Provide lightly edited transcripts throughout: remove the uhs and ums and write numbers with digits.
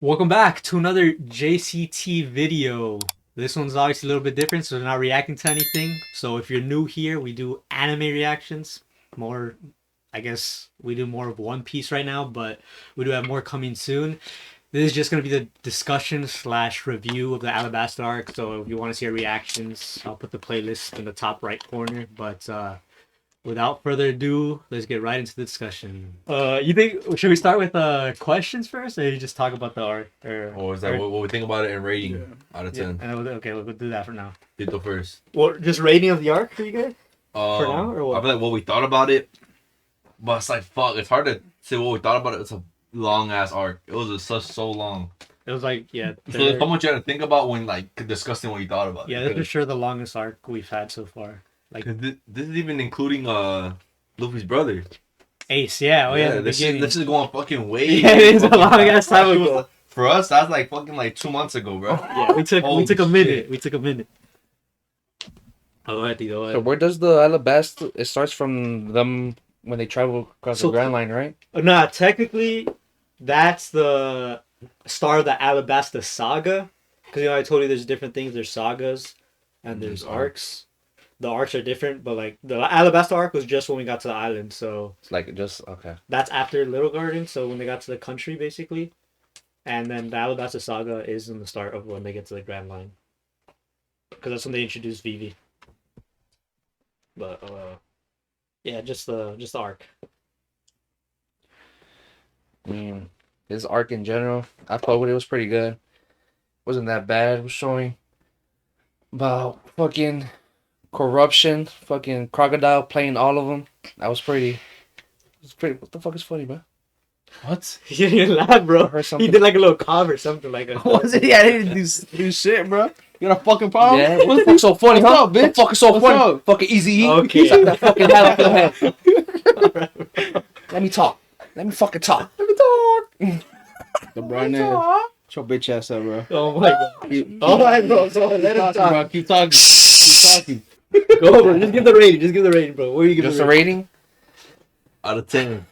Welcome back to another JCT video. This one's obviously a little bit different, so we're not reacting to anything. So if you're new here, we do anime reactions. More, I guess we do more of One Piece right now, but we do have more coming soon. This is just going to be the discussion slash review of the Alabasta arc. So if you want to see our reactions, I'll put the playlist in the top right corner. But without further ado, let's get right into the discussion. You think should we start with questions first, or you just talk about the art? Or is that what we think about it and rating out of 10? Okay, we'll do that for now. Tito first. Well, just rating of the arc for you guys for now, or what? I feel like what we thought about it, but it's like fuck. It's hard to say what we thought about it. It's a long ass arc. It was so long. It was like So there's so much you had to think about when like discussing what you thought about. Yeah, that's for sure the longest arc we've had so far. Like this is even including Luffy's brother. Ace, yeah, this is going fucking way. Yeah, it is a long ass time ago. For us, that's like fucking like 2 months ago, bro. Yeah, we took a minute. We took a minute. Oh, So where does the Alabasta? It starts from them when they travel across the Grand Line, right? Nah, technically, that's the start of the Alabasta saga. Because I told you there's different things. There's sagas, and there's arcs. The arcs are different, but like the Alabasta arc was just when we got to the island, so It's like just okay. that's after Little Garden. So when they got to the country, basically, and then the Alabasta saga is in the start of when they get to the Grand Line, because that's when they introduce Vivi. But yeah, just the arc. I mean, his arc in general, I thought it was pretty good. Wasn't that bad. It was showing about fucking corruption, fucking Crocodile playing all of them. That was pretty. What the fuck is funny, bro? What? You didn't laugh, bro. Heard He something. did like a little cough or something like that. Was it? Yeah, I didn't do shit, bro. You got a fucking problem? Yeah, what the fuck's so funny, What's huh? up, bitch? What the fuck is so What's funny? up? Fucking easy. Okay. Suck that fucking hat off your head. Let me talk. Let me fucking talk. Let me talk. The brown ass. Shut your bitch ass up, bro. Oh my god. All right, bro. So let him talk. Bro. Keep talking. Keep talking. Go, bro. Just give the rating. Just give the rating, bro. What are you giving Just the a rating? Out of 10.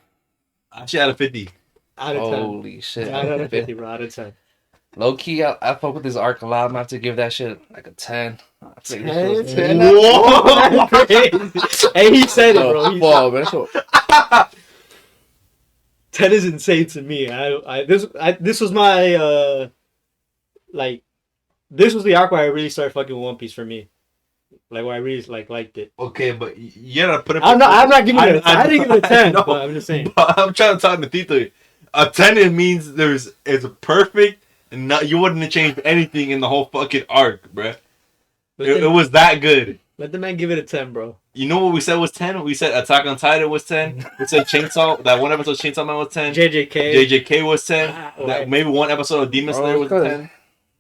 Actually, out of 50. Out of 10. Holy shit. Out of 50, bro. Out of 10. Low key, I fuck with this arc a lot. I'm gonna have to give that shit like a 10. I'll take this shit. 10? Whoa! Hey, he said it, bro. He Whoa, man. So, 10 is insane to me. This was my like this was the arc where I really started fucking One Piece for me. Like where I really liked it. Okay, but you gotta put it. I'm not giving it. I didn't give it a 10, know. but I'm just saying. But I'm trying to talk to Tito. A 10 it means it's perfect and you wouldn't have changed anything in the whole fucking arc, bruh. It was that good. Let the man give it a 10, bro. You know what we said was 10? We said Attack on Titan was 10. We said Chainsaw, that one episode of Chainsaw Man was 10. JJK. JJK was 10. Right. Maybe one episode of Demon Slayer was 10.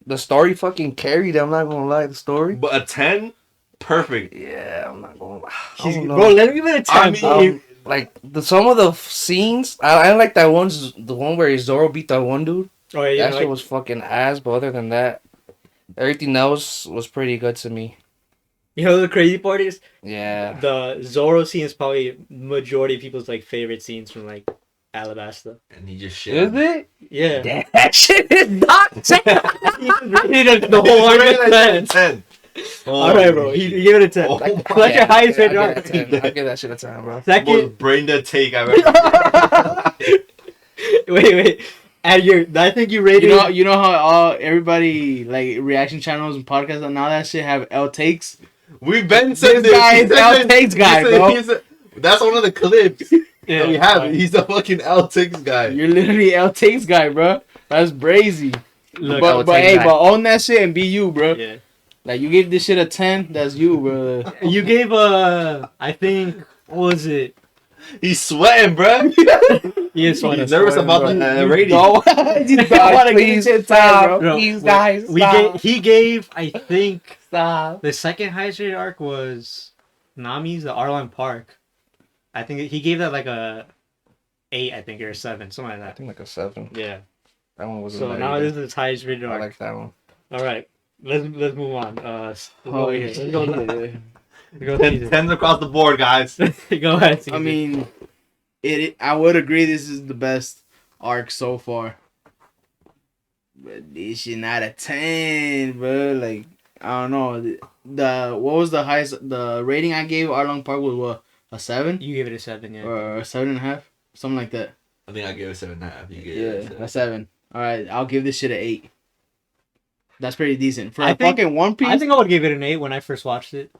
the story fucking carried. I'm not gonna lie. The story. But a 10, perfect. Yeah, I'm not gonna lie. Bro, let him give it a 10. I mean, Like some of the scenes, I like that the one where Zoro beat that one dude. oh yeah, That shit was fucking ass. But other than that, everything else was pretty good to me. you know the crazy part is Yeah. the Zoro scene is probably majority of people's like favorite scenes from like Alabasta. and he just shit. Is it? Yeah. That shit is not. He did the whole arc at 10. 10. All right, bro. He gave it a 10. Oh Like, my that's your highest rated I'll arc. give that shit a 10, bro. Most Second, brain dead take I've ever. wait. And I think you rated. You know how everybody like reaction channels and podcasts and all that shit have L takes. We've been saying This guy is L takes guy, bro. That's one of the clips. Yeah, We have. He's the fucking L6 guy. You're literally L takes guy, bro. That's brazy. Look, L But takes hey, guy. but own that shit and be you, bro. yeah. Like you gave this shit a 10. That's you, bro. You gave I think, what was it? He's sweating, bro. He is funny. He's nervous about the rating. No, you don't want to give this shit 10, bro. Bro, Please, guys, He gave, I think, Stop. the second highest rated arc was Nami's, the Arlong Park. I think he gave that like a 8, I think, or a 7, something like I that. think like a 7. Yeah. That one was. So now this is his highest rated I arc. like that one. All right, let's move on. Let's go Oh, here. yeah. Let's go. 10s across the board, guys. Go ahead. I mean, I would agree this is the best arc so far. But this shit not a 10, bro. Like, I don't know. The what was the highest? The rating I gave Arlong Park was what, a 7 You gave it a 7, yeah. or a 7.5, something like that. I think I gave it 7.5. You gave it Yeah, a 7. All right, I'll give this shit an 8. That's pretty decent for I a think- fucking One Piece. I think I would give it an 8 when I first watched it.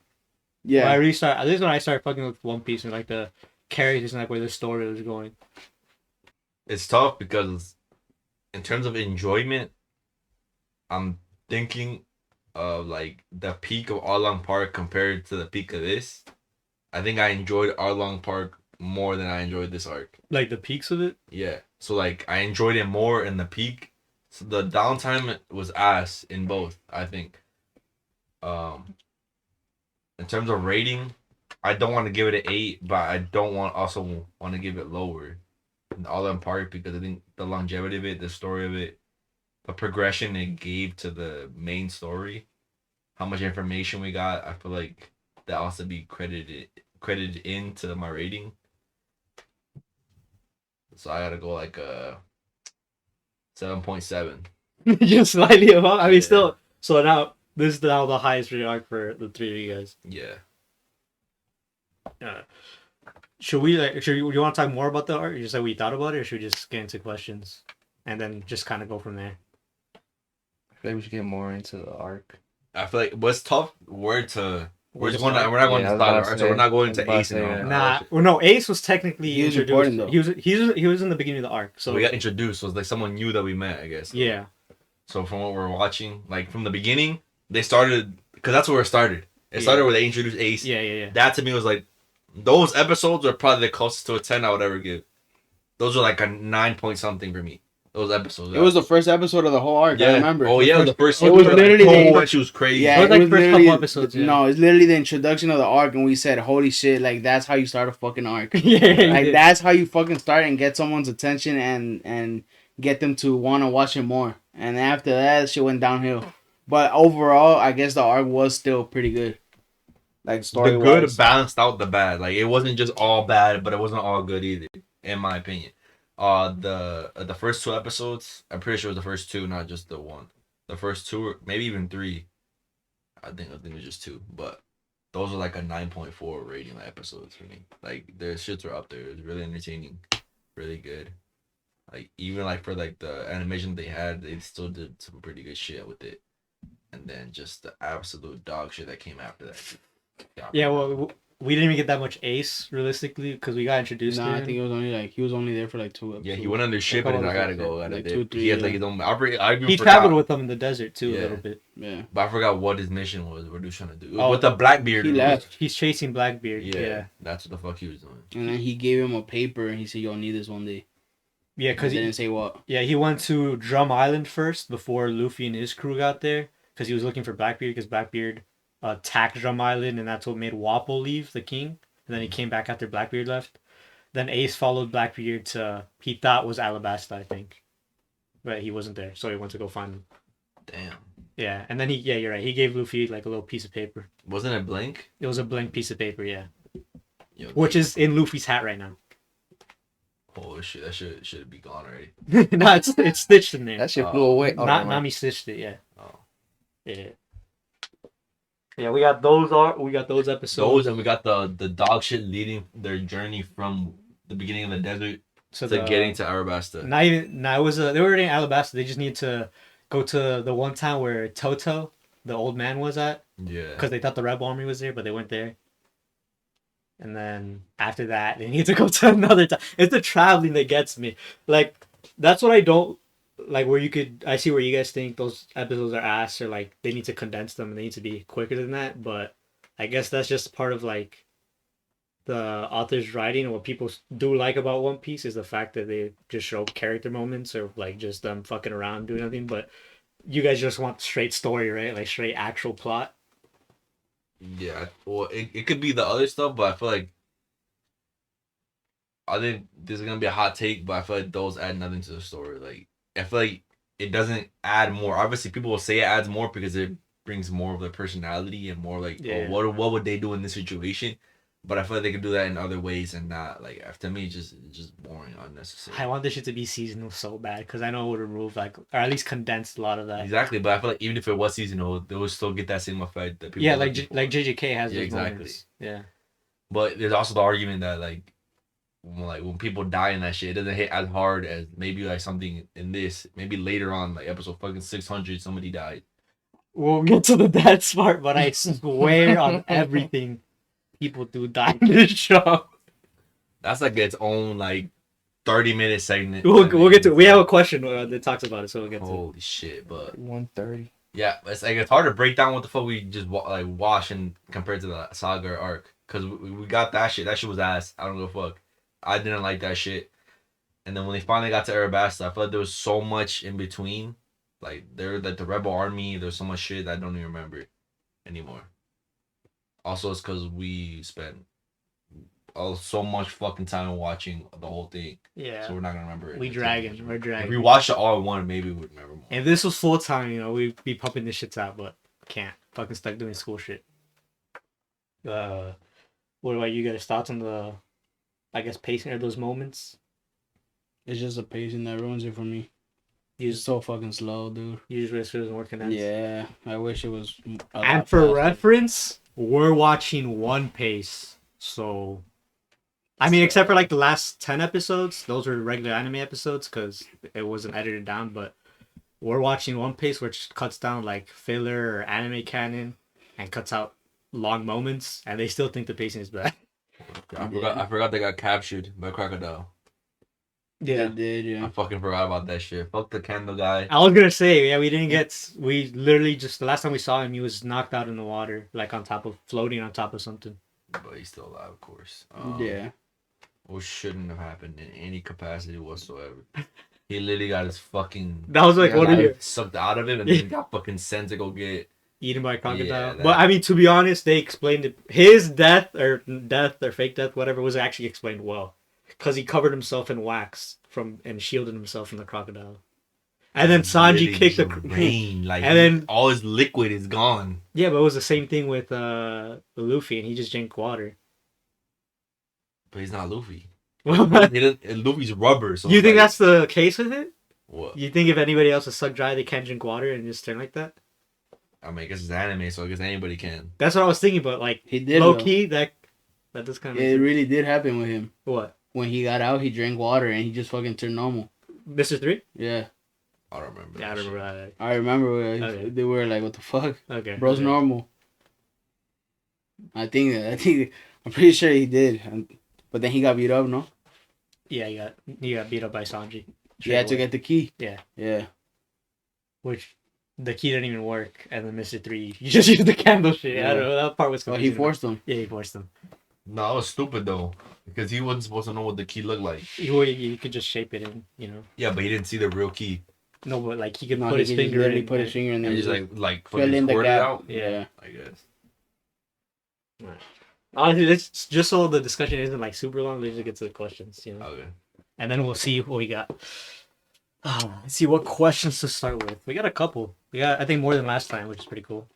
yeah. When I restart, this is when I started fucking with One Piece and like the characters and like where the story was going. It's tough because in terms of enjoyment, I'm thinking of like the peak of Arlong Park compared to the peak of this. I think I enjoyed Arlong Park more than I enjoyed this arc. Like the peaks of it. Yeah. So like I enjoyed it more in the peak. So the downtime was ass in both, I think. In terms of rating, I don't want to give it an 8, but I don't want to give it lower in Arlong Park because I think the longevity of it, the story of it, the progression it gave to the main story, how much information we got, I feel like that also be credited into my rating. So I gotta go like a 7.7. Just slightly above. I mean, Yeah. still. So now this is now the highest rated arc for the three of you guys. Yeah. Should we like? You want to talk more about the arc? Just like we thought about it, or should we just get into questions and then just kind of go from there? I feel like we should get more into the arc. I feel like what's tough. We're not going Yeah, to I was start about the to arc, say- so we're not going I was to about to Ace say, and yeah. all. Nah, well, no. Ace was technically He was introduced. important, though. He was in the beginning of the arc. So So we got introduced. So it's like someone new that we met, I guess. yeah, So from what we're watching, like from the beginning, they started because that's where it started. It Yeah. started where they introduced Ace. yeah. That to me was like, those episodes are probably the closest to a 10 I would ever give. Those are like a 9 point something for me. Those episodes. It was the first episode of the whole arc. I remember. Oh yeah, the first. It was literally the- when she was crazy. Yeah, It was like was first literally- couple episodes, yeah. No, it's literally the introduction of the arc, and we said, "Holy shit! Like that's how you start a fucking arc. Yeah, Like that's how you fucking start and get someone's attention and get them to want to watch it more. And after that, shit went downhill. But overall, I guess the arc was still pretty good. Like story The good wise. balanced out the bad. Like it wasn't just all bad, but it wasn't all good either, in my opinion. The first 2 episodes, I'm pretty sure it was the first 2, not just the one. The first 2, or maybe even 3. I think it was just 2, but those are like a 9.4 rating episodes for me. Like their shits are up there. It was really entertaining, really good. Like even like for like the animation they had, they still did some pretty good shit with it. And then just the absolute dog shit that came after that. Yeah, well, we didn't even get that much Ace realistically because we got introduced to Nah, I him. think it was only like he was only there for like 2 episodes. Yeah, he went on their ship and couple I gotta episodes, go. like Dip. 2, 3, He had like yeah. his own. I even He forgot, traveled with them in the desert too Yeah. a little bit. Yeah. but I forgot what his mission was. What he was trying to do. Oh, With the Blackbeard. he was- left. He's chasing Blackbeard. Yeah, Yeah, that's what the fuck he was doing. And then he gave him a paper and he said, "You'll need this one day." yeah, Because because he didn't say what. he went to Drum Island first before Luffy and his crew got there because he was looking for Blackbeard because Blackbeard attacked Drum Island and that's what made Wapol leave, the king. And then he came back after Blackbeard left. Then Ace followed Blackbeard to he thought was Alabasta, I think, but he wasn't there, so he went to go find him. Damn. Yeah, and then you're right. He gave Luffy like a little piece of paper. Wasn't it blank? It was a blank piece of paper, yeah, Yo, which is in Luffy's hat right now. oh shit, that should be gone already. No, it's stitched in there. That shit flew away. Oh, Not never mind. Nami stitched it, yeah. Oh. Yeah. Yeah, we got those episodes. Those and we got the dog shit leading their journey from the beginning of the desert so to getting to Arabasta. not even it was they were already in Alabasta. They just needed to go to the one town where Toto, the old man, was at Yeah. because they thought the rebel army was there, but they weren't there. And then after that, they need to go to another town. It's the traveling that gets me. Like that's what I don't like. Where I see where you guys think those episodes are ass or like they need to condense them and they need to be quicker than that. But I guess that's just part of like the author's writing and what people do like about One Piece is the fact that they just show character moments or like just them fucking around doing nothing. But you guys just want straight story, right? Like straight actual plot. Yeah, well, it could be the other stuff, but I feel like I think this is gonna be a hot take, but I feel like those add nothing to the story. Like I feel like it doesn't add more. Obviously, people will say it adds more because it brings more of their personality and more like, Yeah. oh, what would they do in this situation? But I feel like they could do that in other ways and not like. To me, it's just boring, unnecessary. I want this shit to be seasonal so bad because I know it would remove like, or at least condense a lot of that. Exactly, but I feel like even if it was seasonal, they would still get that same effect that people. Yeah, are like looking for. like JJK has Yeah, those exactly. moments. Yeah. But there's also the argument that when people die in that shit, it doesn't hit as hard as maybe like something in this. Maybe later on, like episode fucking 600, somebody died. We'll get to the death part, but I swear on everything, people do die in this show. That's like its own like 30-minute segment. We'll get to. We have a question that talks about it, so we'll get to. Holy shit! But 130. yeah, it's hard to break down what the fuck we just watch and compared to the saga arc because we got that shit. That shit was ass. I don't give a fuck. I didn't like that shit. And then when they finally got to Arabasta, I felt like there was so much in between. Like there, like the rebel army. There's so much shit that I don't even remember anymore. Also, it's because we spent so much fucking time watching the whole thing. Yeah. So we're not gonna remember it. We're If dragging. we watched it all in one, maybe we'd remember more. If this was full time, we'd be pumping this shit out, but can't. Fucking stuck doing school shit. What about you guys' thoughts on the, I guess, pacing of those moments? It's just the pacing that ruins it for me. It's so fucking slow, dude. You just wish it was more condensed. Yeah, I wish it was. And for reference, we're watching One Piece, so. I mean, except for like the last 10 episodes, those were regular anime episodes because it wasn't edited down. But we're watching One Piece, which cuts down like filler or anime canon, and cuts out long moments, and they still think the pacing is bad. I forgot they got captured by Crocodile. Yeah, they did. Yeah. I fucking forgot about that shit. Fuck the candle guy. I was gonna say, yeah, we literally just the last time we saw him, he was knocked out in the water, like floating on top of something. But he's still alive, of course. Yeah. Which shouldn't have happened in any capacity whatsoever. He literally got his fucking. That was like one of your sucked out of him and then got fucking sent to go get eaten by a crocodile. Yeah, but I mean, to be honest, they explained it. His death or fake death, whatever, was actually explained well, because he covered himself in wax and shielded himself from the crocodile. And then Sanji kicked the rain, like, and then all his liquid is gone. Yeah, but it was the same thing with Luffy, and he just drank water. But he's not Luffy. Well, Luffy's rubber. So you think that's the case with it? What? You think if anybody else is sucked dry, they can't drink water and just turn like that? I mean, I guess it's anime, so I guess anybody can. That's what I was thinking, but like he did low key that does kind of. It really did happen with him. What? When he got out, he drank water and he just fucking turned normal. Mr. 3? Yeah. I don't remember. Yeah, I remember that. I remember Okay. they were like, "What the fuck?" Okay. Bro's normal. I think I'm pretty sure he did, but then he got beat up, no? Yeah, he got beat up by Sanji. He had to get the key. Yeah. Yeah. Which the key didn't even work, and then Mr. 3, you just used the candle shit. Yeah. I don't know, that part was confusing. He forced him. Yeah, he forced him. No, that was stupid though, because he wasn't supposed to know what the key looked like. You could just shape it in, Yeah, but he didn't see the real key. No, but like he could put his finger in. Put his finger in there. And just like fill in the squirt it gap. out. Yeah. I guess. Honestly, let's just so the discussion isn't like super long. Let's just get to the questions, Okay. and then we'll see what we got. Let's see what questions to start with. We got a couple. We got, I think, more than last time, which is pretty cool.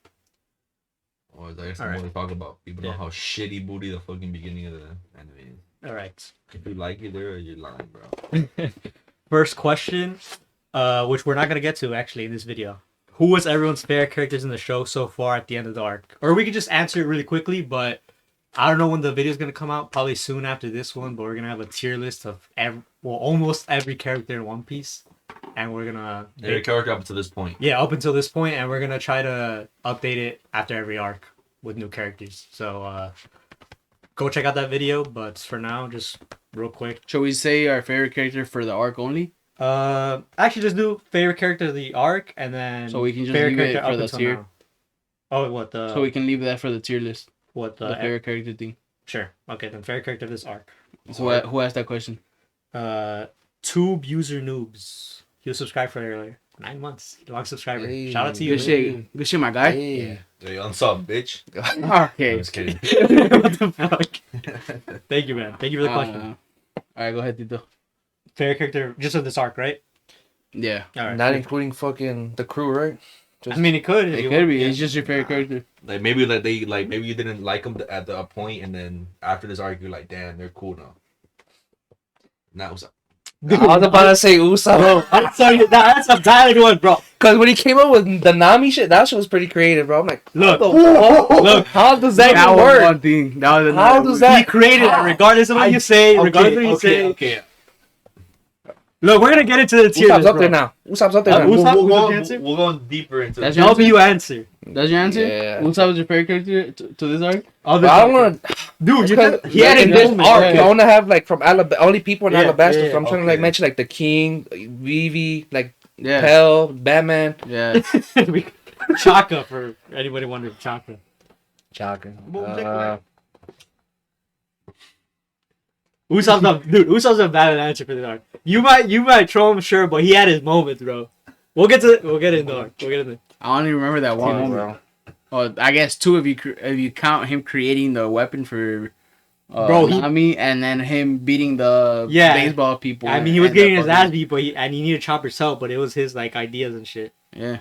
Well, I guess All more right. to talk about. People know how shitty booty the fucking beginning of the anime is. All right. If you like it there, you're lying, bro. First question, which we're not gonna get to actually in this video. Who was everyone's favorite characters in the show so far at the end of the arc? Or we could just answer it really quickly, but I don't know when the video's gonna come out. Probably soon after this one. But we're gonna have a tier list of almost every character in One Piece, and we're gonna Every character up to this point. Yeah, up until this point, and we're gonna try to update it after every arc with new characters. So go check out that video. But for now, just real quick. Shall we say our favorite character for the arc only? Actually, just do favorite character of the arc, and then so we can just favorite leave it character for up the until tier. now. Oh, what the? So we can leave that for the tier list. What the favorite character thing? Sure. Okay, then favorite character of this arc. So who asked that question? Tube user noobs. He was subscribed for 9 months. Long subscriber. Hey, Shout out to you. Good shit, my guy. Hey. Hey, unsub, bitch. Okay. I'm just kidding. What the fuck? Thank you, man. Thank you for the question. All right, go ahead, Tito. Favorite character just of this arc, right? Yeah. All right. Not including fucking the crew, right? I mean, it could. if It you could want, be. yeah. It's just your favorite character. Like maybe maybe you didn't like them at the point, and then after this arc, you're like, damn, they're cool now. Now what's up? I was about to say Usopp. That's a valid one, bro. Because when he came up with the Nami shit, that shit was pretty creative, bro. I'm like, Look, look, how does that That even was work? one thing. That was How does that? He created it, regardless of what you say. Regardless of what you say. Okay. Look, we're gonna get into the tier Usopp's list, up there bro. now. Usopp's up there now. Usopp? We'll Usopp's go answer? we'll go deeper into That's it. your W answer. That's your answer? Yeah. Usopp was your favorite character to this arc? Other I don't want to. dude. You Because he had in a this moment. arc, yeah. I want to have like from only people in Yeah, Alabasta. yeah, So I'm trying to like okay. mention like the King, Vivi, like Yeah. Pell, Batman, Yeah. Chaka for anybody wondering. Chaka. Chaka. Usopp's a valid answer for the arc. You might troll him, sure, but he had his moment, bro. We'll get in the arc. We'll get in the. I only remember that one Oh, moment. bro. Oh, I guess two if you count him creating the weapon for Bro, he- Nami, and then him beating the Yeah. baseball people. I mean, he was and the getting his fucking- ass beat, but he needed Chopper's help, but it was his like ideas and shit. Yeah.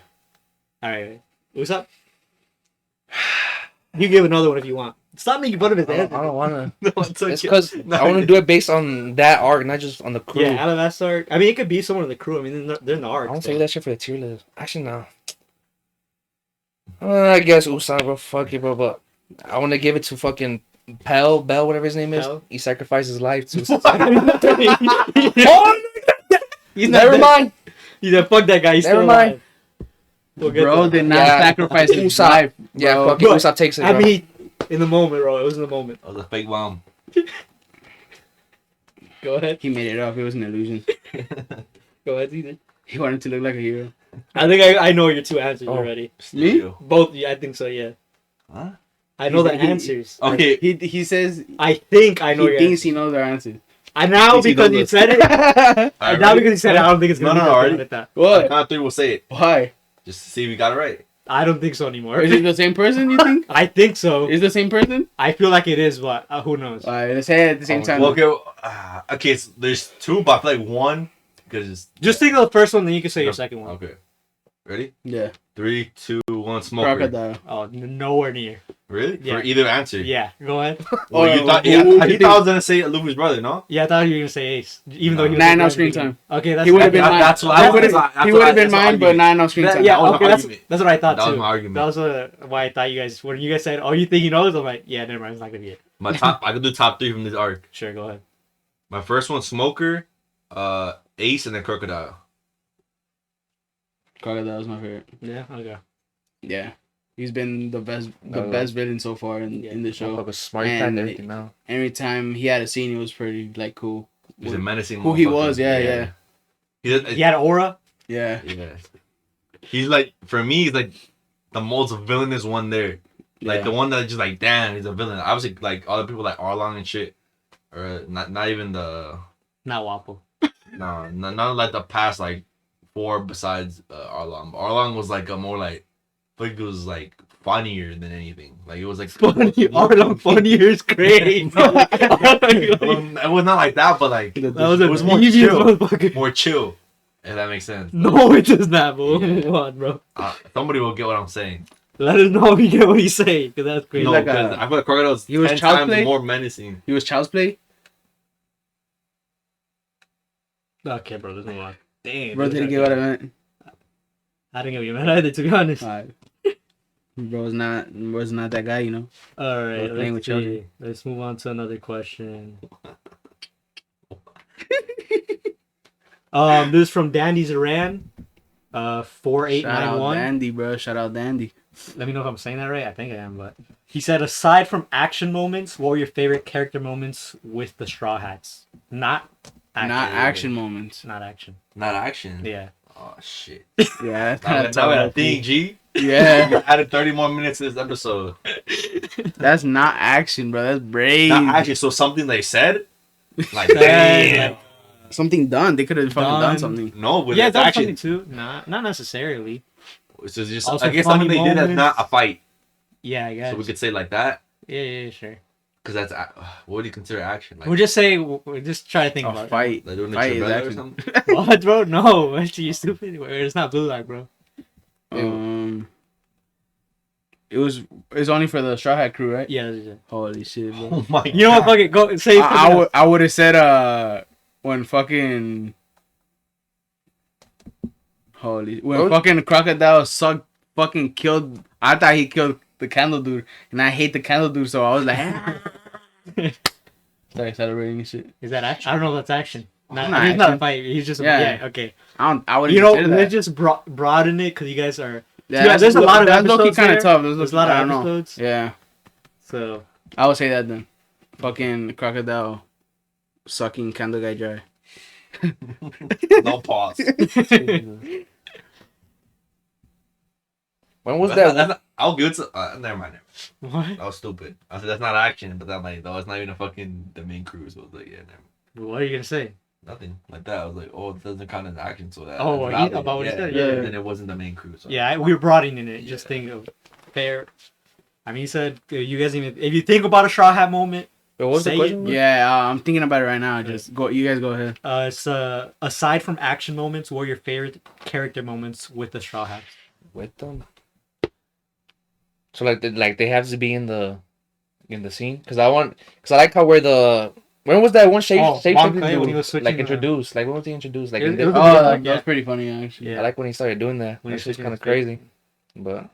All right, Usopp. You give another one if you want. Stop making fun of his I answer. don't want to. No, it's okay. It's because I want to do it based on that arc, not just on the crew. Yeah, Alabasta arc. I mean, it could be someone in the crew. I mean, they're in the I arc. don't so. say that shit for the tier list. Actually, no. I guess Usopp, bro. Fuck it, bro. But I want to give it to fucking Bell, whatever his name is. Pell? He sacrificed his life to. Oh, he's not Never dead. mind. He said, "Fuck that guy." He's Never still mind. alive. We'll get Bro there. did not Yeah. sacrifice his Usopp. life. Yeah, bro. fucking But, Usopp takes it, I bro. mean, in the moment, bro. It was in the moment. That was a fake bomb. Go ahead. He made it up. It was an illusion. Go ahead, Ethan. He wanted to look like a hero. I think I know your two answers Oh. already. Studio. Both. Yeah, I think so. Yeah. Huh? I know the He- answers. Okay. He says I think I know he your thinks answers. he knows our answers. And now thinks he because knows you us. said it, Alright, and now ready? because you said it, I don't think it's gonna No, be no, that already. bad at that. What? Count three, we'll say it. Why? Just to see if we got it right. I don't think so anymore. Is it the same person? You think? I think so. Is it the same person? I feel like it is, but who knows? All right, let's say it at the same time. Well, okay, okay, so there's two, but I feel like one because Just think of the first one, then you can say your second one. Okay, ready? Yeah. 3, 2, 1. Smoker. Crocodile. Oh, nowhere near. Really? Yeah. For either answer. Yeah, go ahead. Well, you Oh, thought who yeah, do you you thought think? I was gonna say Luffy's brother, no? Yeah, I thought you were gonna say Ace, even though he was Not the enough brother screen beginning. time. Okay, that's He would have been that- mine. that's what- He that's would have what- he would have been that's my mine, but argument. not enough screen That- time. yeah, That was my okay, that's argument. what I thought That was too. my argument. That was why I thought you guys when you guys said, "Oh, you think he knows?" I'm like, "Yeah, never mind, it's not gonna be it." My top, I could do top 3 from this arc. Sure, go ahead. My first one, Smoker, Ace, and then Crocodile. Crocodile was my favorite. Yeah, okay. Yeah. He's been the best Oh. best villain so far in the show. Motherfucker's smart. He And planned everything now. Every time he had a scene, it was pretty like cool. He's a menacing. Who he motherfucker. was, yeah. He had an aura. Yeah. Yeah. He's like, for me, he's like the most villainous one there. Like Yeah. the one that just like, damn, he's a villain. Obviously, like other people like Arlong and shit, or not even the Not Wappo. no, not like the past like 4 besides Arlong. But Arlong was like a more like, I think it was like funnier than anything. Like it was like Arlong funnier is great. it was not like that, but like That was a it was more devious chill, motherfucker. more chill. If that makes sense. No, it does not, bro. Yeah. Come on, bro. Somebody will get what I'm saying. Let us know if you get what he's saying, because that's crazy. No, like because a- I feel like Crocodile's he was 10 child times play? more menacing. He was child's play. Okay, bro, let's move on. Damn. Bro didn't get what I meant. I didn't get what you meant either, to be honest. Alright. Bro's not that guy, you know. All right, Bro playing with let's children. see. Let's move on to another question. This is from Dandy Zaran, Shout out 4891. Dandy, bro. Shout out Dandy. Let me know if I'm saying that right. I think I am, but he said, aside from action moments, what were your favorite character moments with the Straw Hats? Not action. Not action moments. Not action. Not action. Yeah. Oh shit. Yeah, That's not a thing, G. Yeah, You added 30 more minutes to this episode. that's not action, bro. That's brave. Not action. So something they said, like Said, damn. Something done. They could have fucking done Done. something. No, but Yeah, it's that's action. something too. Not necessarily. It's just Also I guess funny something they did that's moments. not a fight. Yeah, I guess. So we could say like that, Yeah, sure. because that's what do you consider action? Like, We'll just say, we'll just try to think A about fight. like doing Fight it is or action. something. it. What, bro? No. Actually, you stupid. It's not Blue Lock, bro. It's only for the Straw Hat crew, right? Yeah. Holy shit, bro. Oh my You know what? God. Fucking go say. I would have said when fucking What? fucking Crocodile fucking killed. I thought he killed the candle dude, and I hate the candle dude, so I was like, started celebrating and shit. Is that action? I don't know if that's action. Not, Not he's not a action. fight. He's just Yeah. okay. I would. You know, that. let's just broaden it because you guys are. Yeah, there's a lot of that's low-key episodes kind there. of tough. There's a lot I of don't know. episodes. Yeah, So I would say that then. Fucking Crocodile sucking candle guy dry. No pause. When was That's that? not- I'll give it to. Never mind. what? That was stupid. I said that's not action, but that like that was not even a fucking the main crew. So I was like, yeah, never. What are you gonna say? Nothing like that. I was like, oh, it doesn't count as action, so that. Oh, that's he- valid. about what he said? Yeah. And then it wasn't the main crew. So. Yeah, we were broadening it. Just Yeah. think of fair. I mean, he said you guys even if you think about a Straw Hat moment, What was the Say question? Yeah, I'm thinking about it right now. Just go. You guys go ahead. it's aside from action moments, what are your favorite character moments with the Straw Hats? With them. So like they have to be in the scene because I like how when was that one shape Oh, shape Wong Clay, when he was like switching introduced like when was he introduced like It- in it this- was Oh, a bit that like, was pretty funny actually. Yeah. I like when he started doing that. When he That's just switching kind of his face. crazy, but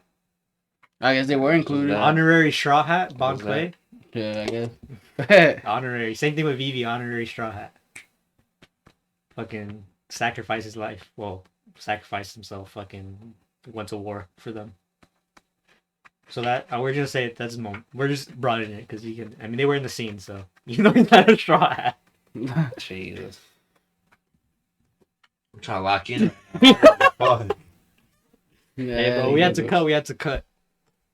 I guess they were included. that? Honorary Straw Hat, Bon was Clay. Yeah, I guess. Honorary. Same thing with Vivi. Honorary Straw Hat. Fucking sacrificed his life. Well, sacrificed himself. Fucking went to war for them. So that we're gonna say that's his moment. We're just broadening it because you can. I mean, they were in the scene, so you know he's not a Straw Hat. Jesus. I'm trying to lock in. Fuck. Hey, bro, we had to cut. We had to cut.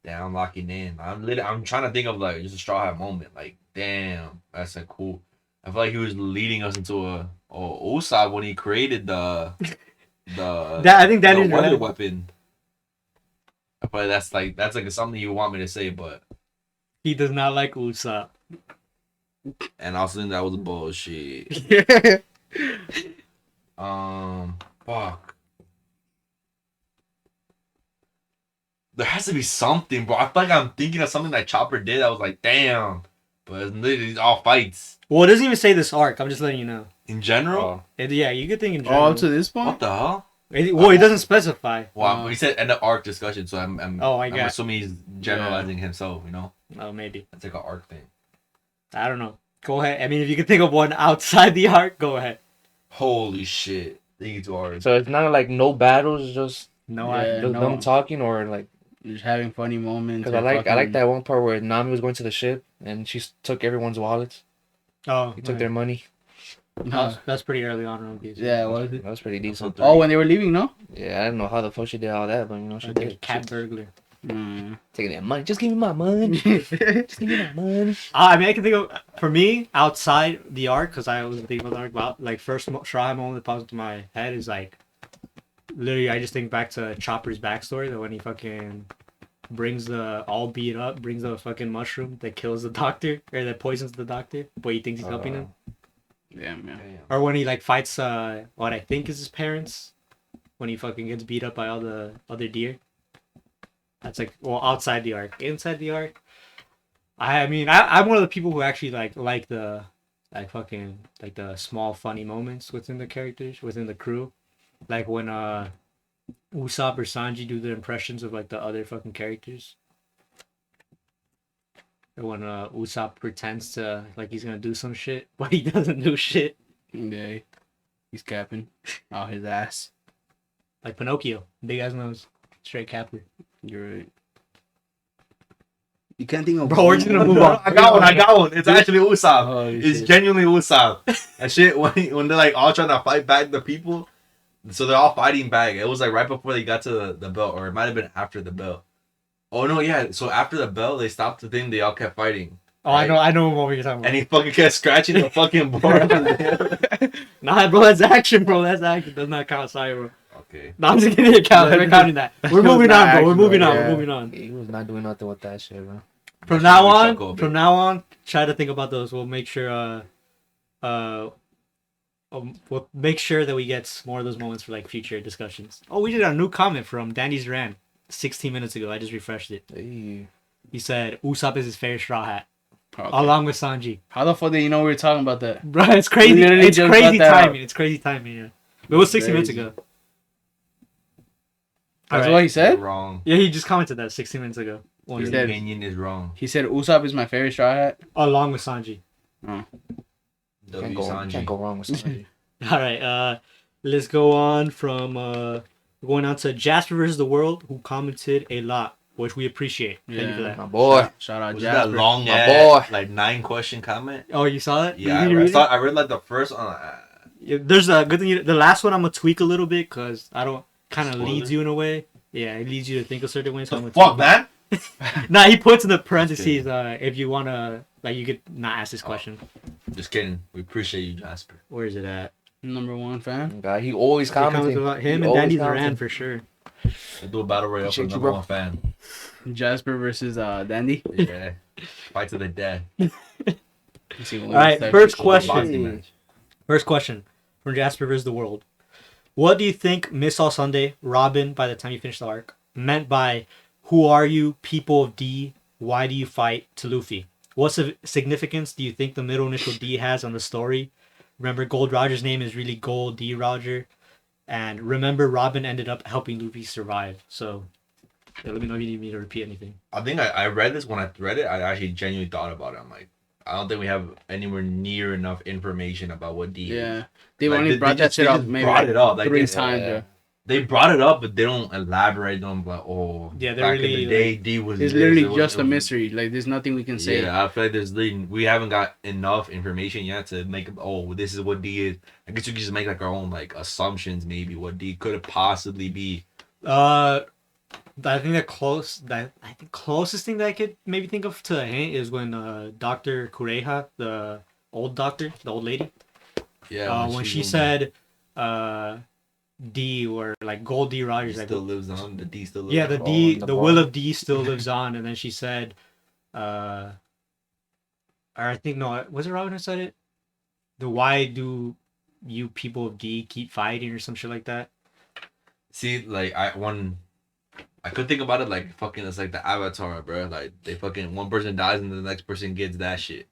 Damn, I'm locking in. I'm trying to think of like just a Straw Hat moment. Like, damn, that's a cool. I feel like he was leading us into a Usopp when he created the I think that the is weather right. weapon. I feel like that's like something you want me to say, but He does not like Usopp. and I also think that was bullshit. Fuck. There has to be something, bro. I feel like I'm thinking of something that Chopper did. I was like, damn. But it's literally all fights. Well, it doesn't even say this arc. I'm just letting you know. In general? Yeah, you could think in general. All up to this What point. the hell? Well, it doesn't specify. Well, he said end of arc discussion, so I'm I got. assuming he's generalizing himself, you know? Oh, maybe. That's like an arc thing. I don't know. Go ahead. I mean, if you can think of one outside the arc, go ahead. Holy shit. Thinking too hard. So it's not like no battles, just No, Yeah. just no. them talking or like Just having funny moments. because I like that one part where Nami was going to the ship and she took everyone's wallets. Oh, He took their money. That's pretty early on in One Piece. Yeah, what was it? That was pretty decent. Oh, when they were leaving, no. Yeah, I don't know how the fuck she did all that, but you know she Like a did. cat burglar. Taking that money. Just give me my money. Just give me my money. I mean, I can think of for me outside the arc because I was thinking about the arc. About like first Straw Hat moment that pops into my head is like literally I just think back to Chopper's backstory that when he fucking brings the all beat up, brings the fucking mushroom that kills the doctor or that poisons the doctor, but he thinks he's helping him. Yeah, man. Or when he like fights what I think is his parents, when he fucking gets beat up by all the other deer. That's like outside the arc. Inside the arc, I mean I'm one of the people who actually like the fucking like the small funny moments within the characters within the crew, like when Usopp or Sanji do the impressions of like the other fucking characters. Or when Usopp pretends to like he's gonna do some shit, but he doesn't do shit. Yeah, he's capping out his ass. Like Pinocchio, big ass nose, straight capper. You're right. You can't think of. Bro, we're just gonna move on. I got one. It's actually Usopp. Holy It's shit. genuinely Usopp. And shit, when they're like all trying to fight back the people, so they're all fighting back. It was like right before they got to the belt, or it might have been after the belt. Oh no, yeah. So after the belt, they stopped the thing. They all kept fighting. Oh, I know what you're talking about. And he fucking kept scratching the fucking board. Nah, bro, that's action, bro. That's action. Does not count, sorry, bro. Okay. No, I'm just kidding. We're counting that. We're moving on, bro. We're moving on. Yeah. We're moving on. He was not doing nothing with that shit, bro. From That now shit made me on, chuckle a bit. try to think about those. We'll make sure. we'll make sure that we get more of those moments for like future discussions. Oh, we did a new comment from Danny's Rand 16 minutes ago. I just refreshed it. Hey. He said Usopp is his favorite Straw Hat, Okay. along with Sanji. How the fuck did you know we were talking about that? Bro, it's crazy. literally It's just crazy got that timing. out. It's crazy timing. Yeah, but it was 60 minutes Crazy. ago. That's Alright. what he said? Wrong. Yeah, he just commented that 60 minutes ago. Your He said- opinion is wrong. He said Usopp is my favorite Straw Hat. Along with Sanji. Can't W go, Sanji. can't go wrong with Sanji. All right, let's go on from going on to Jasper versus the World, who commented a lot, which we appreciate. Thank you for Yeah. that. My boy. Shout out Was Jasper. that long My ass, boy. like 9-question comment? Oh, you saw that? Yeah, Did you read it? I read like the first one. Yeah, there's a good thing. The last one I'm gonna tweak a little bit because I don't kind of Spoiler? leads you in a way. Yeah, it leads you to think a certain way. So I'm The gonna fuck, man? Nah, he puts in the parentheses. If you wanna, like, you could not ask this question. Just kidding. We appreciate you, Jasper. Where is it at? Number 1 fan. God, he always He comments commenting. about He him and always Danny commenting. Duran for sure. We'll do a battle royale for Appreciate you, number bro. 1 fan. Jasper versus Dandy. Yeah. Fight to the death. Let's see when we All right, start first to- question. Boxing match. First question from Jasper vs. the World. What do you think Miss All Sunday, Robin, by the time you finish the arc, meant by "Who are you, people of D? Why do you fight?" to Luffy? What significance do you think the middle initial D has on the story? Remember, Gold Roger's name is really Gold D. Roger. And remember, Robin ended up helping Luffy survive. So, yeah, let me know if you need me to repeat anything. I think I read this. When I read it, I actually genuinely thought about it. I'm like, I don't think we have anywhere near enough information about what D is. Yeah. They Like, only brought that just- shit they up just maybe brought like it up. Like, 3 they- times. yeah. Bro. They brought it up, but they don't elaborate on like, oh, Yeah, they're back really, in the day, D was. It's this, literally it was- just it a was- mystery. Like, there's nothing we can say. Yeah, I feel like we haven't got enough information yet to make. Oh, this is what D is. I guess we could just make like our own like assumptions, maybe what D could possibly be. I think the closest thing that I could maybe think of to a hint is when Dr. Kureha, the old doctor, the old lady, Yeah, when she said D or like Gold D Rogers, like still lives on. The D still lives. yeah, on. the Oh, D, the the bar. will of D still lives on, and then she said, or I think no, was it Robin who said it? The why do you people of D keep fighting or some shit like that? See, like I could think about it like fucking it's like the Avatar, bro. Like they fucking one person dies and the next person gets that shit.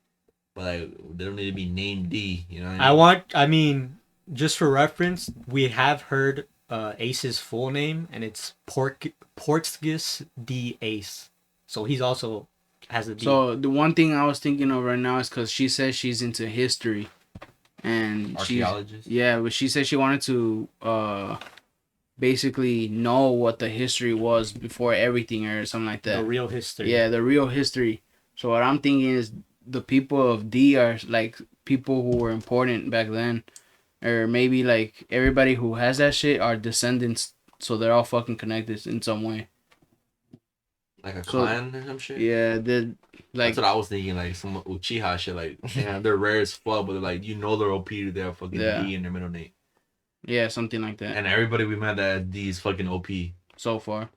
But like they don't need to be named D, you know what I mean? Just for reference, we have heard Ace's full name, and it's Portgis D Ace. So he's also has a D. So the one thing I was thinking of right now is because she says she's into history, and she's Archaeologist. yeah, but she said she wanted to basically know what the history was before everything or something like that. the real history. Yeah, the real history. So what I'm thinking is the people of D are like people who were important back then, or maybe like everybody who has that shit are descendants, so they're all fucking connected in some way. Like a So- clan or some shit. Yeah, the like That's what I was thinking, like some Uchiha shit. Like they're rare as fuck, but they're like they're OP. They have fucking Yeah. D in their middle name, yeah, something like that. and everybody we met that D is fucking OP. So far,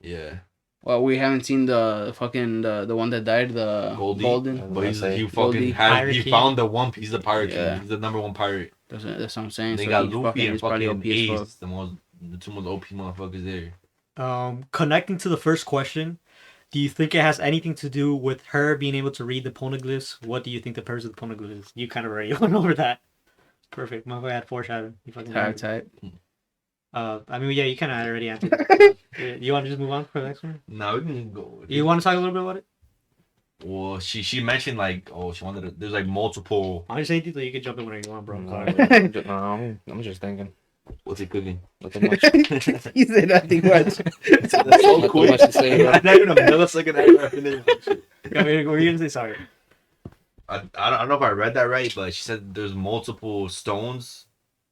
Yeah, well, we haven't seen the fucking the one that died, the Goldie. Golden. but he Goldie. fucking Pirate he King. found the One Piece, the pirate Yeah. king. He's the #1 pirate. That's what I'm saying. They So got he's Luffy and he's probably fucking OP as fuck. Ace, the two most OP motherfuckers there. Connecting to the first question, do you think it has anything to do with her being able to read the Poneglyphs? What do you think the purpose of the Poneglyphs is? You kind of already went over that. Perfect. My boy had foreshadowing. You fucking Type type. I mean, yeah, you kind of already answered it. You want to just move on for the next one? Now we can go. You want to talk a little bit about it? Well, she mentioned like she wanted to, there's like multiple. I'll just say it, you can jump in whenever you want, bro. No, Sorry. I'm just thinking. What's he cooking? Nothing much. He said nothing much. That's so Nothing much to say, bro. Not even a millisecond after I finished. I mean, what were you going to say? Sorry. I don't know if I read that right, but she said there's multiple stones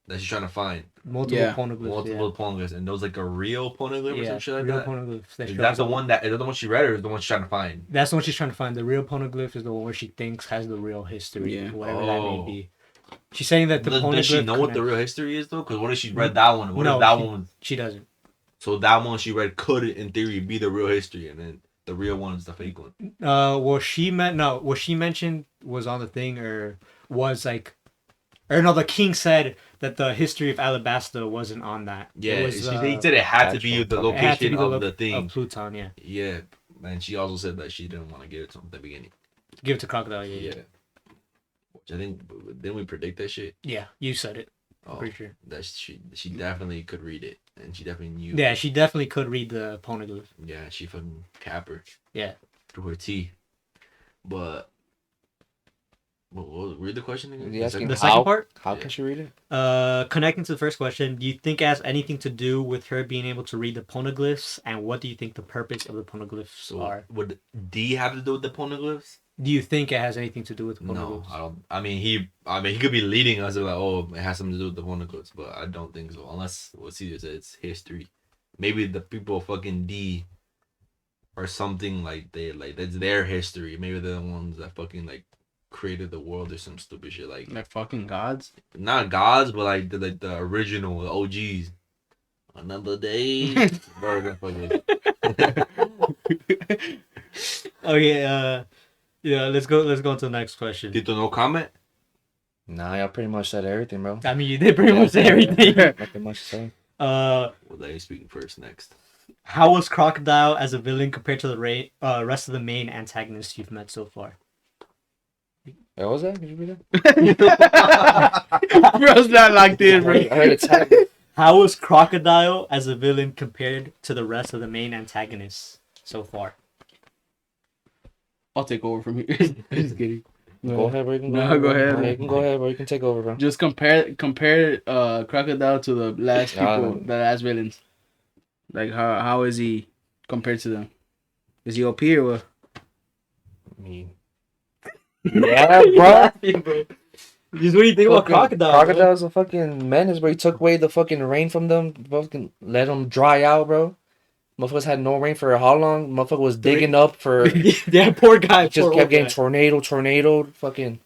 that she's trying to find. Multiple Yeah. Poneglyphs. Multiple poneglyphs, and those like a real poneglyph or Yeah, some shit like real that. Poneglyphs. Is that the one that is that the one she read or is the one she's trying to find? That's the one she's trying to find. The real Poneglyph is the one where she thinks has the real history, Yeah. whatever that may Oh. be. She's saying that the Poneglyph. Does she know what the connects- real history is though? Because what if she read that one? What No, if that she- one? She doesn't. So that one she read could, in theory, be the real history, and then the real one is the fake one. What she mentioned was on the thing, or was like Or no, the king said that the history of Alabasta wasn't on that. Yeah, It was, he said it had to be actual- the it had to be location of the of thing. Pluton, yeah. Yeah, and she also said that she didn't want to give it to him at the beginning. Give it to Crocodile, yeah. Yeah. Which I think, didn't we predict that shit? Yeah, you said it. Oh, Pretty sure. that she definitely could read it, and she definitely knew. Yeah, she definitely could read the Poneglyph. Yeah, she fucking capper. Yeah. Through her teeth. But read the question again. You asking The second part? How Yeah. can she read it? Connecting to the first question, do you think it has anything to do with her being able to read the Poneglyphs, and what do you think the purpose of the Poneglyphs So are? would D have to do with the poneglyphs? Do you think it has anything to do with the No, Poneglyphs? I don't. I mean, he could be leading us like, oh, it has something to do with the poneglyphs, but I don't think so. Unless what Caesar said, it's history. Maybe the people fucking D or something like that's their history. Maybe they're the ones that fucking like created the world or some stupid shit like They're fucking gods. not gods, but like the original, the OGs. Another day. Bro, fucking. Okay, yeah, let's go on to the next question. Tito, no comment. Nah, y'all pretty much said everything, bro. I mean, you did pretty much say everything. Nothing much to say. Well, let you speaking first next. How was Crocodile as a villain compared to the rest of the main antagonists you've met so far? What was that? Could you read that? Bro's not locked in, bro. I heard it tag. How was Crocodile as a villain compared to the rest of the main antagonists so far? I'll take over from here. Just kidding. Go ahead, bro. You can No, go ahead. Yeah, you can go ahead, bro. You can take over, bro. Just compare Crocodile to the last people, the last villains. Like how is he compared to them? Is he OP or what? I mean, yeah, bro. Just what do you think about Fucking Crocodile? Crocodile's a fucking menace, bro. He took away the fucking rain from them. Fucking let them dry out, bro. Motherfuckers had no rain for how long? Motherfucker was digging up for. Yeah, poor guy. Just poor kept old getting guy. tornadoed. Fucking.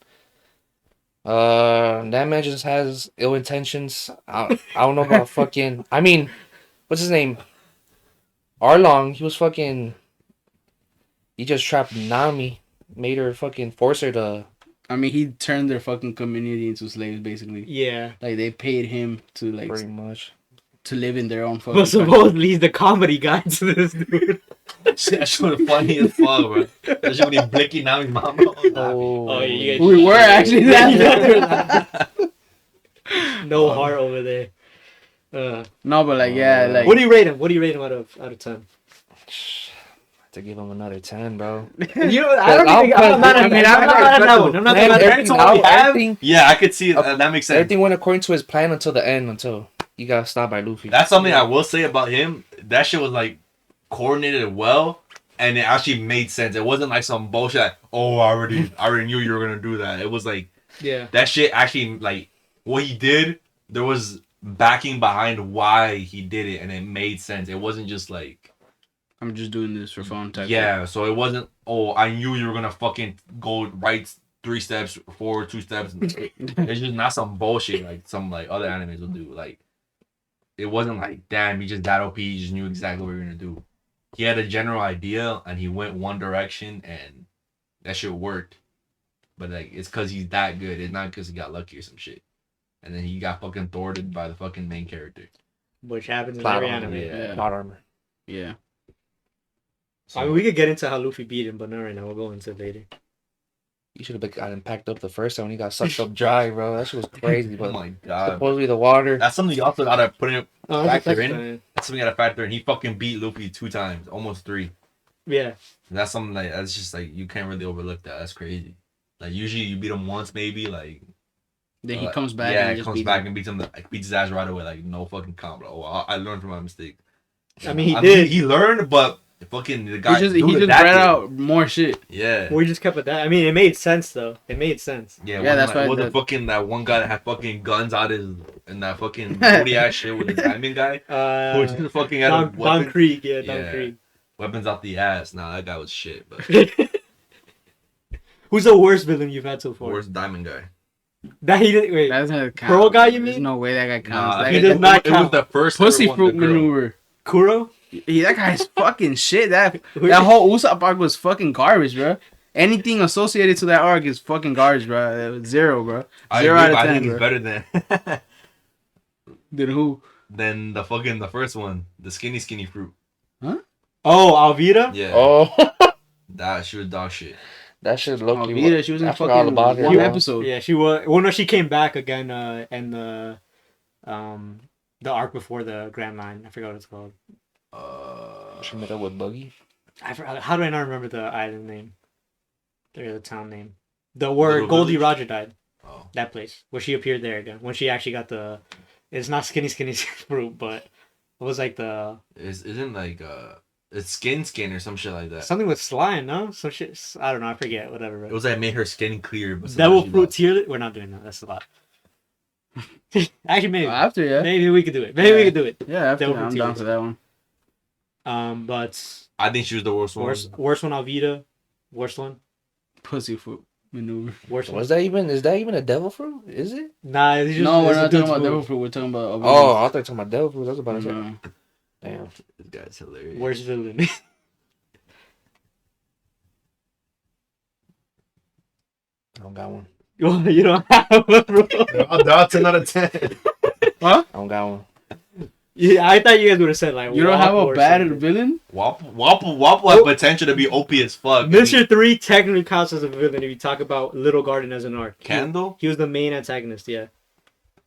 That man just has ill intentions. I don't know about fucking. I mean, what's his name? Arlong. He was fucking. He just trapped Nami. Made her fucking force her to. I mean, he turned their fucking community into slaves, basically. Yeah. Like they paid him to like Pretty much. to live in their own fucking. But supposedly he's the comedy guy to this dude. That shit was funny as fuck, bro. That shit when he blinking now his mama. Oh, you We were actually that. No heart over there. No, but like yeah, like What do you rate him? What do you rate him out of 10? to give him another 10, bro. You know, I'm not mad at that one. I'm not mad at Everything, that one. everything, Yeah, I could see it. That makes sense. everything went according to his plan until the end, until he got stopped by Luffy. That's something I will say about him. That shit was like coordinated well, and it actually made sense. It wasn't like some bullshit. Like, oh, I already knew you were gonna do that. It was like Yeah. that shit actually like what he did. There was backing behind why he did it, and it made sense. It wasn't just like I'm just doing this for fun type. yeah. So it wasn't. Oh, I knew you were gonna fucking go right 3 steps forward, 2 steps. It's just not some bullshit like some like other animes will do. Like it wasn't like damn, he just got OP. He just knew exactly what we were gonna do. He had a general idea and he went one direction and that shit worked. But like it's cause he's that good. It's not cause he got lucky or some shit. And then he got fucking thwarted by the fucking main character. Which happens in Plot every armor, anime. Yeah. Plot armor. Yeah. So, I mean, we could get into how Luffy beat him, but not right now. We'll go into it later. You should have gotten packed up the first time when he got sucked up dry, bro. That shit was crazy. oh But my god. supposedly the water. That's something you also gotta put in Oh, factor in. That's something you gotta factor in. He fucking beat Luffy 2 times, almost 3. Yeah. That's something like that's just like you can't really overlook that. That's crazy. Like usually you beat him once, maybe like. Then he comes back. Yeah, and he just comes beats back him. and beats him. Like, beats his ass right away. Like no fucking combo. Oh, I learned from my mistake. I mean, he did. He learned, but fucking the guy. He just dude bred adapted. out more shit. Yeah. We just kept it that. I mean, it made sense though. It made sense. Yeah, Yeah, that's like, why it wasn't the- fucking that one guy that had fucking guns out his and that fucking booty ass shit with the diamond guy. Who just fucking had Don weapons, Krieg, yeah, Don Yeah. Krieg. weapons out the ass. Nah, that guy was shit. But Who's the worst villain you've had so far? worst diamond guy. That he didn't wait. That doesn't count. Pearl guy, you There's mean? no way that guy counts. Nah, That he guy- does not It was count. the first Pussy ever one, fruit the girl. maneuver. Kuro? That guy's fucking shit. That whole Usopp arc was fucking garbage, bro. Anything associated to that arc is fucking garbage, bro. 0, bro. I 0 agree, out of but 10, I think bro. it's better than Than who? than the first one, the skinny fruit. Oh, Alvida? Yeah, Oh, that she was dog shit. that shit low key. Alvida, she was in I forgot all fucking about her, one bro. episode. Yeah, she was. Well, no, she came back again in the arc before the Grand Line. I forgot what it's called. She met up with Buggy. I forgot. How do I not remember the island name? The town name. The where Little Goldie Village? Roger died. Oh, That place where she appeared there again when she actually got the. It's not skinny fruit, but it was like the isn't like it's skin or some shit like that. something with slime. No, some shit. I don't know. I forget. Whatever. It was like made her skin clear, but somehow Devil she fruit lost. tier. We're not doing that. That's a lot. Actually, maybe. After, yeah. Maybe we could do it. Maybe we could do it. Yeah, after, Devil I'm fruit down tier. for that one. But I think she was the worst one. worst one, Alvida. Worst one. Pussy foot maneuver. Worst one. Is that even a devil fruit? Is it? Nah, it's just, No, we're it's a not dude's talking about move. devil fruit. We're talking about. Oh, I thought you were talking about devil fruit. I was about to say. No. Damn. This guy's hilarious. Worst villain. I don't got one. You don't have one, bro. I'll 10 out of 10. I don't got one. Yeah, I thought you guys would have said like You don't have Wappo a or bad something. villain? Wapple has potential to be OP as fuck. Mr. 3 technically counts as a villain if you talk about Little Garden as an arc. Candle? He was the main antagonist, yeah.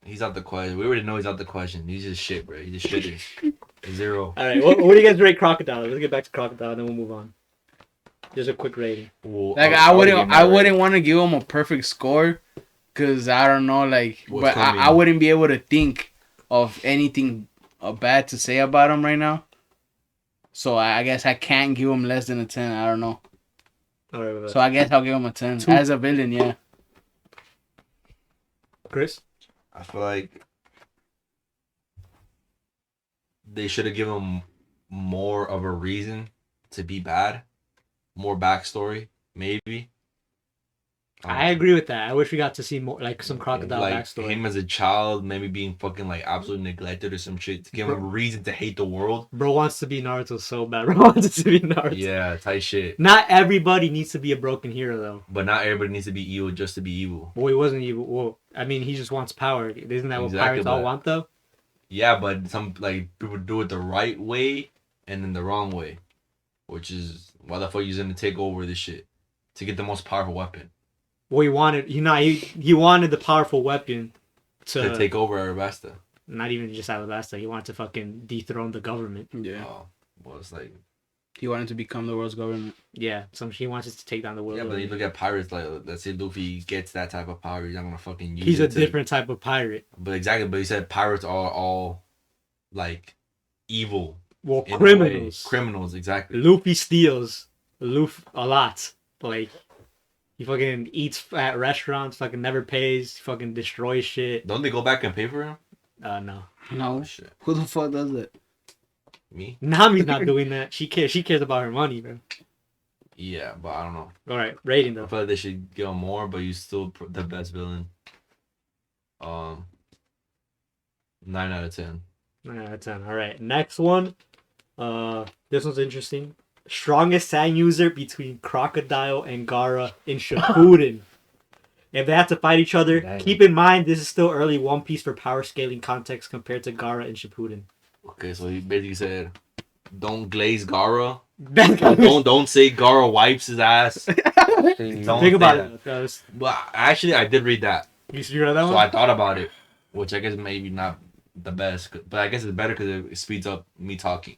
He's out the question. We already know he's out the question. He's just shit, bro. He's just shitters. 0. Alright, what do you guys rate Crocodile? Let's get back to Crocodile and then we'll move on. Just a quick rating. Well, Like I wouldn't want to give him a perfect score, cause I don't know, like, What's but coming? I wouldn't be able to think of anything bad to say about him right now. So I guess I can't give him less than a 10. I don't know. Alright, So I guess I'll give him a 10 Two. as a villain. Yeah. Chris? I feel like they should have given him more of a reason to be bad. More backstory, maybe. I agree with that. I wish we got to see more, like some Crocodile like backstory. him as a child, maybe being fucking like absolutely neglected or some shit to give him a reason to hate the world. Bro wants to be Naruto so bad. Bro wants to be Naruto. Yeah, tight shit. Not everybody needs to be a broken hero, though. But not everybody needs to be evil just to be evil. Well, he wasn't evil. Well, I mean, he just wants power. Isn't that what Exactly, pirates all but- want, though? Yeah, but some like people do it the right way and then the wrong way, which is why the fuck you gonna take over this shit to get the most powerful weapon Well, he wanted the powerful weapon to take over Alabasta. not even just Alabasta. He wanted to fucking dethrone the government. Yeah. Oh, well, it's like He wanted to become the world's government. Yeah, he wants to take down the world. yeah, but then you look at pirates like let's say Luffy gets that type of power, he's not gonna fucking use He's it. a different type of pirate. But exactly, but he said pirates are all like evil. Well, in a way. criminals. Criminals, exactly. Luffy steals a lot. Like, he fucking eats at restaurants, fucking never pays, fucking destroys shit. Don't they go back and pay for him? No. No. Oh shit, Who the fuck does that? me? Nami's not doing that. She cares about her money, bro. Yeah, but I don't know. Alright, rating I though. feel like they should give him more, but he's still the best villain. 9 out of 10. 9 out of 10. Alright, next one. This one's interesting. Strongest sand user between Crocodile and Gaara in Shippuden. If they have to fight each other, Dang. keep in mind this is still early One Piece for power scaling context compared to Gaara and Shippuden. Okay, so he basically said, "Don't glaze Gaara. Think don't say Gaara wipes his ass." Don't about say it. That was, But actually, I did read that, you read that so one? I thought about it, which I guess maybe not the best, but I guess it's better because it speeds up me talking.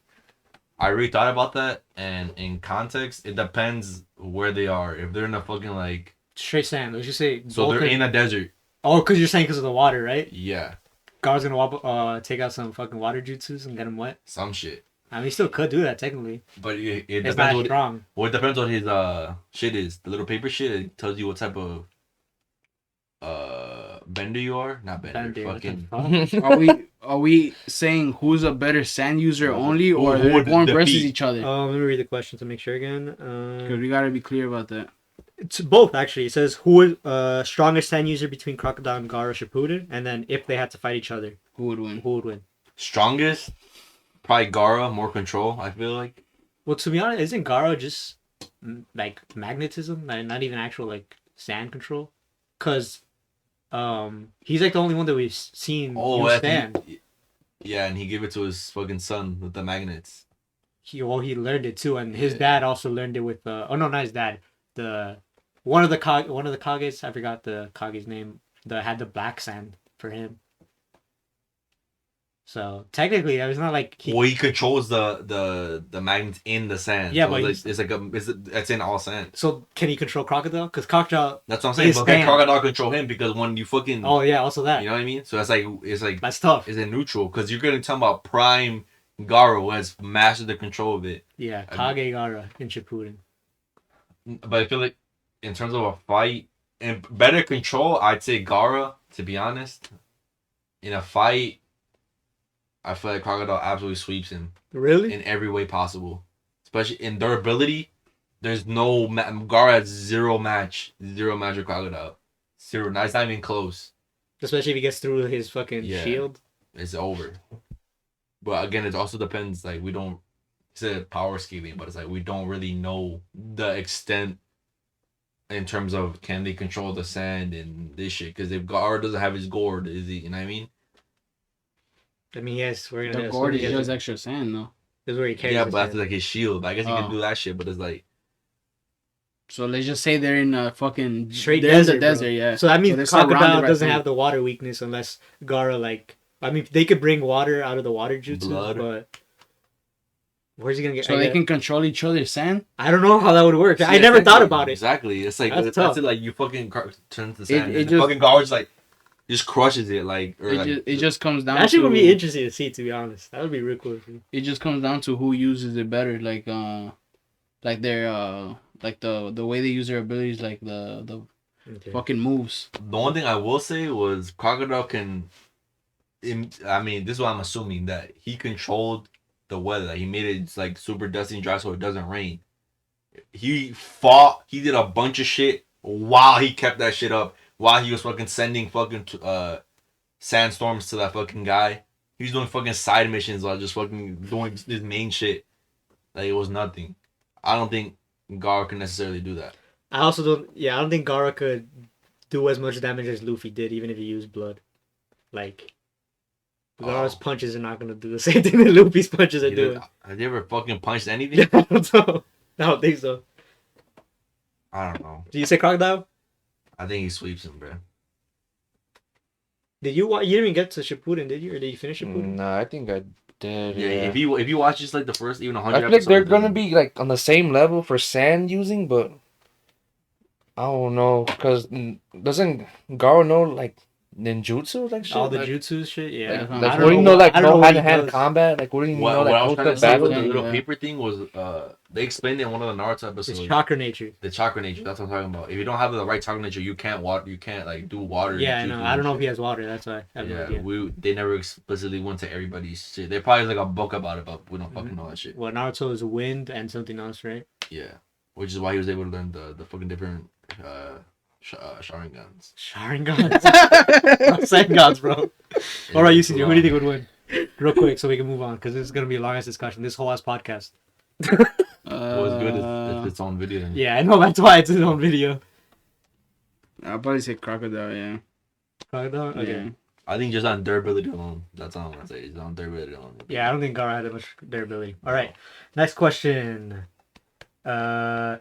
I really thought about that, and in context, it depends where they are. If they're in a fucking like, Straight sand. Let's just say. so they're in a desert. Oh, because you're saying because of the water, right? Yeah, Gaara's gonna take out some fucking water jutsus and get him wet. some shit. I mean, he still could do that technically. But it It's depends not what strong. well, it depends what his shit is. The little paper shit, it tells you what type of bender you are. Not bender. Fucking Are we saying who's a better sand user only, or Who they're would going versus defeat? each other? Let me read the question to make sure again. Because we gotta be clear about that. It's both actually. It says who is strongest sand user between Crocodile and Gaara Shippuden, and then if they had to fight each other, Who would win? who would win? strongest, probably Gaara, more control. I feel like. Well, to be honest, isn't Gaara just like magnetism, not even actual like sand control, because he's like the only one that we've seen use sand. Yeah, and he gave it to his fucking son with the magnets. He learned it too, and his dad also learned it with oh no, not his dad, the one of the Kages, I forgot the Kage's name, that had the black sand for him. So technically, it's not like he controls the magnets in the sand. Yeah, so but it's in all sand. So can he control Crocodile? Because Crocodile. That's what I'm saying. But can Crocodile control him? Because when you fucking. Oh yeah, also that. You know what I mean? So it's like that's tough. Is it neutral? Because you're gonna talk about Prime Gaara who has mastered the control of it. Yeah, Kage Gaara in Shippuden. But I feel like in terms of a fight and better control, I'd say Gaara. To be honest, in a fight. I feel like Crocodile absolutely sweeps him. Really? In every way possible. Especially in durability. There's no... Gaara has zero match with Crocodile. Zero. It's not even close. Especially if he gets through his fucking shield. It's over. But again, it also depends. Like, we don't... It's a power scaling, but it's like we don't really know the extent in terms of can they control the sand and this shit. Because if Gaara doesn't have his gourd, is he... You know what I mean? I mean, yes, we're gonna. The gourd is just extra sand, though. This is where he carries. Yeah, but that's like his shield. I guess he can do that shit, but it's like. So let's just say they're in a fucking straight desert, yeah. So that means Crocodile doesn't have the water weakness unless Gaara like. I mean, they could bring water out of the water jutsu, but where's he gonna get? So they can control each other's sand. I don't know how that would work. I never thought about it. Exactly, it's like that's it. Like you fucking turn to sand. It just, fucking Gaara's like. Just crushes it it just comes down. That actually would be interesting to see. To be honest, that would be real cool. It just comes down to who uses it better, like their like the way they use their abilities, like the fucking moves. The one thing I will say was Crocodile can. I mean, this is what I'm assuming that he controlled the weather. Like, he made it like super dusty and dry so it doesn't rain. He fought. He did a bunch of shit while he kept that shit up. While he was fucking sending fucking sandstorms to that fucking guy. He was doing fucking side missions while just fucking doing his main shit. Like, it was nothing. I don't think Gaara can necessarily do that. I also don't... Yeah, I don't think Gaara could do as much damage as Luffy did, even if he used blood. Like, Gaara's punches are not going to do the same thing that Luffy's punches are doing. Have you ever fucking punched anything? I don't know. I don't think so. I don't know. Did you say Crocodile? I think he sweeps him, bro. Did you didn't even get to Shippuden, did you? Or did you finish Shippuden? No, I think I did. Yeah, if you watch just like the first even 100 I feel like they're gonna be like on the same level for sand using, but I don't know, because doesn't Gaara know like ninjutsu, like shit? All the jutsu shit, yeah. Like wouldn't you know like no hand-to-hand combat? Like wouldn't you know like what I was battle? with the little paper thing was they explained it in one of the Naruto episodes. It's chakra nature. The chakra nature, that's what I'm talking about. If you don't have the right chakra nature, you can't like do water. Yeah, I know. I don't know if he has water. That's why. I have no idea. They never explicitly went to everybody's shit. They probably like a book about it, but we don't fucking know that shit. Well, Naruto is wind and something else, right? Yeah, which is why he was able to learn the fucking different Sharingans. Sharingans. Sengans, bro. All right, Yusuke, who do you think would win? Real quick, so we can move on, because this is gonna be a long ass discussion. This whole ass podcast. What's good is its own video. Yeah, I know, that's why it's its own video. I'll probably say Crocodile, yeah. Crocodile? Okay. Yeah. I think just on durability alone. That's all I'm gonna say. Just on durability alone. Yeah, I don't think Gaara had that much durability. Alright. Next question. When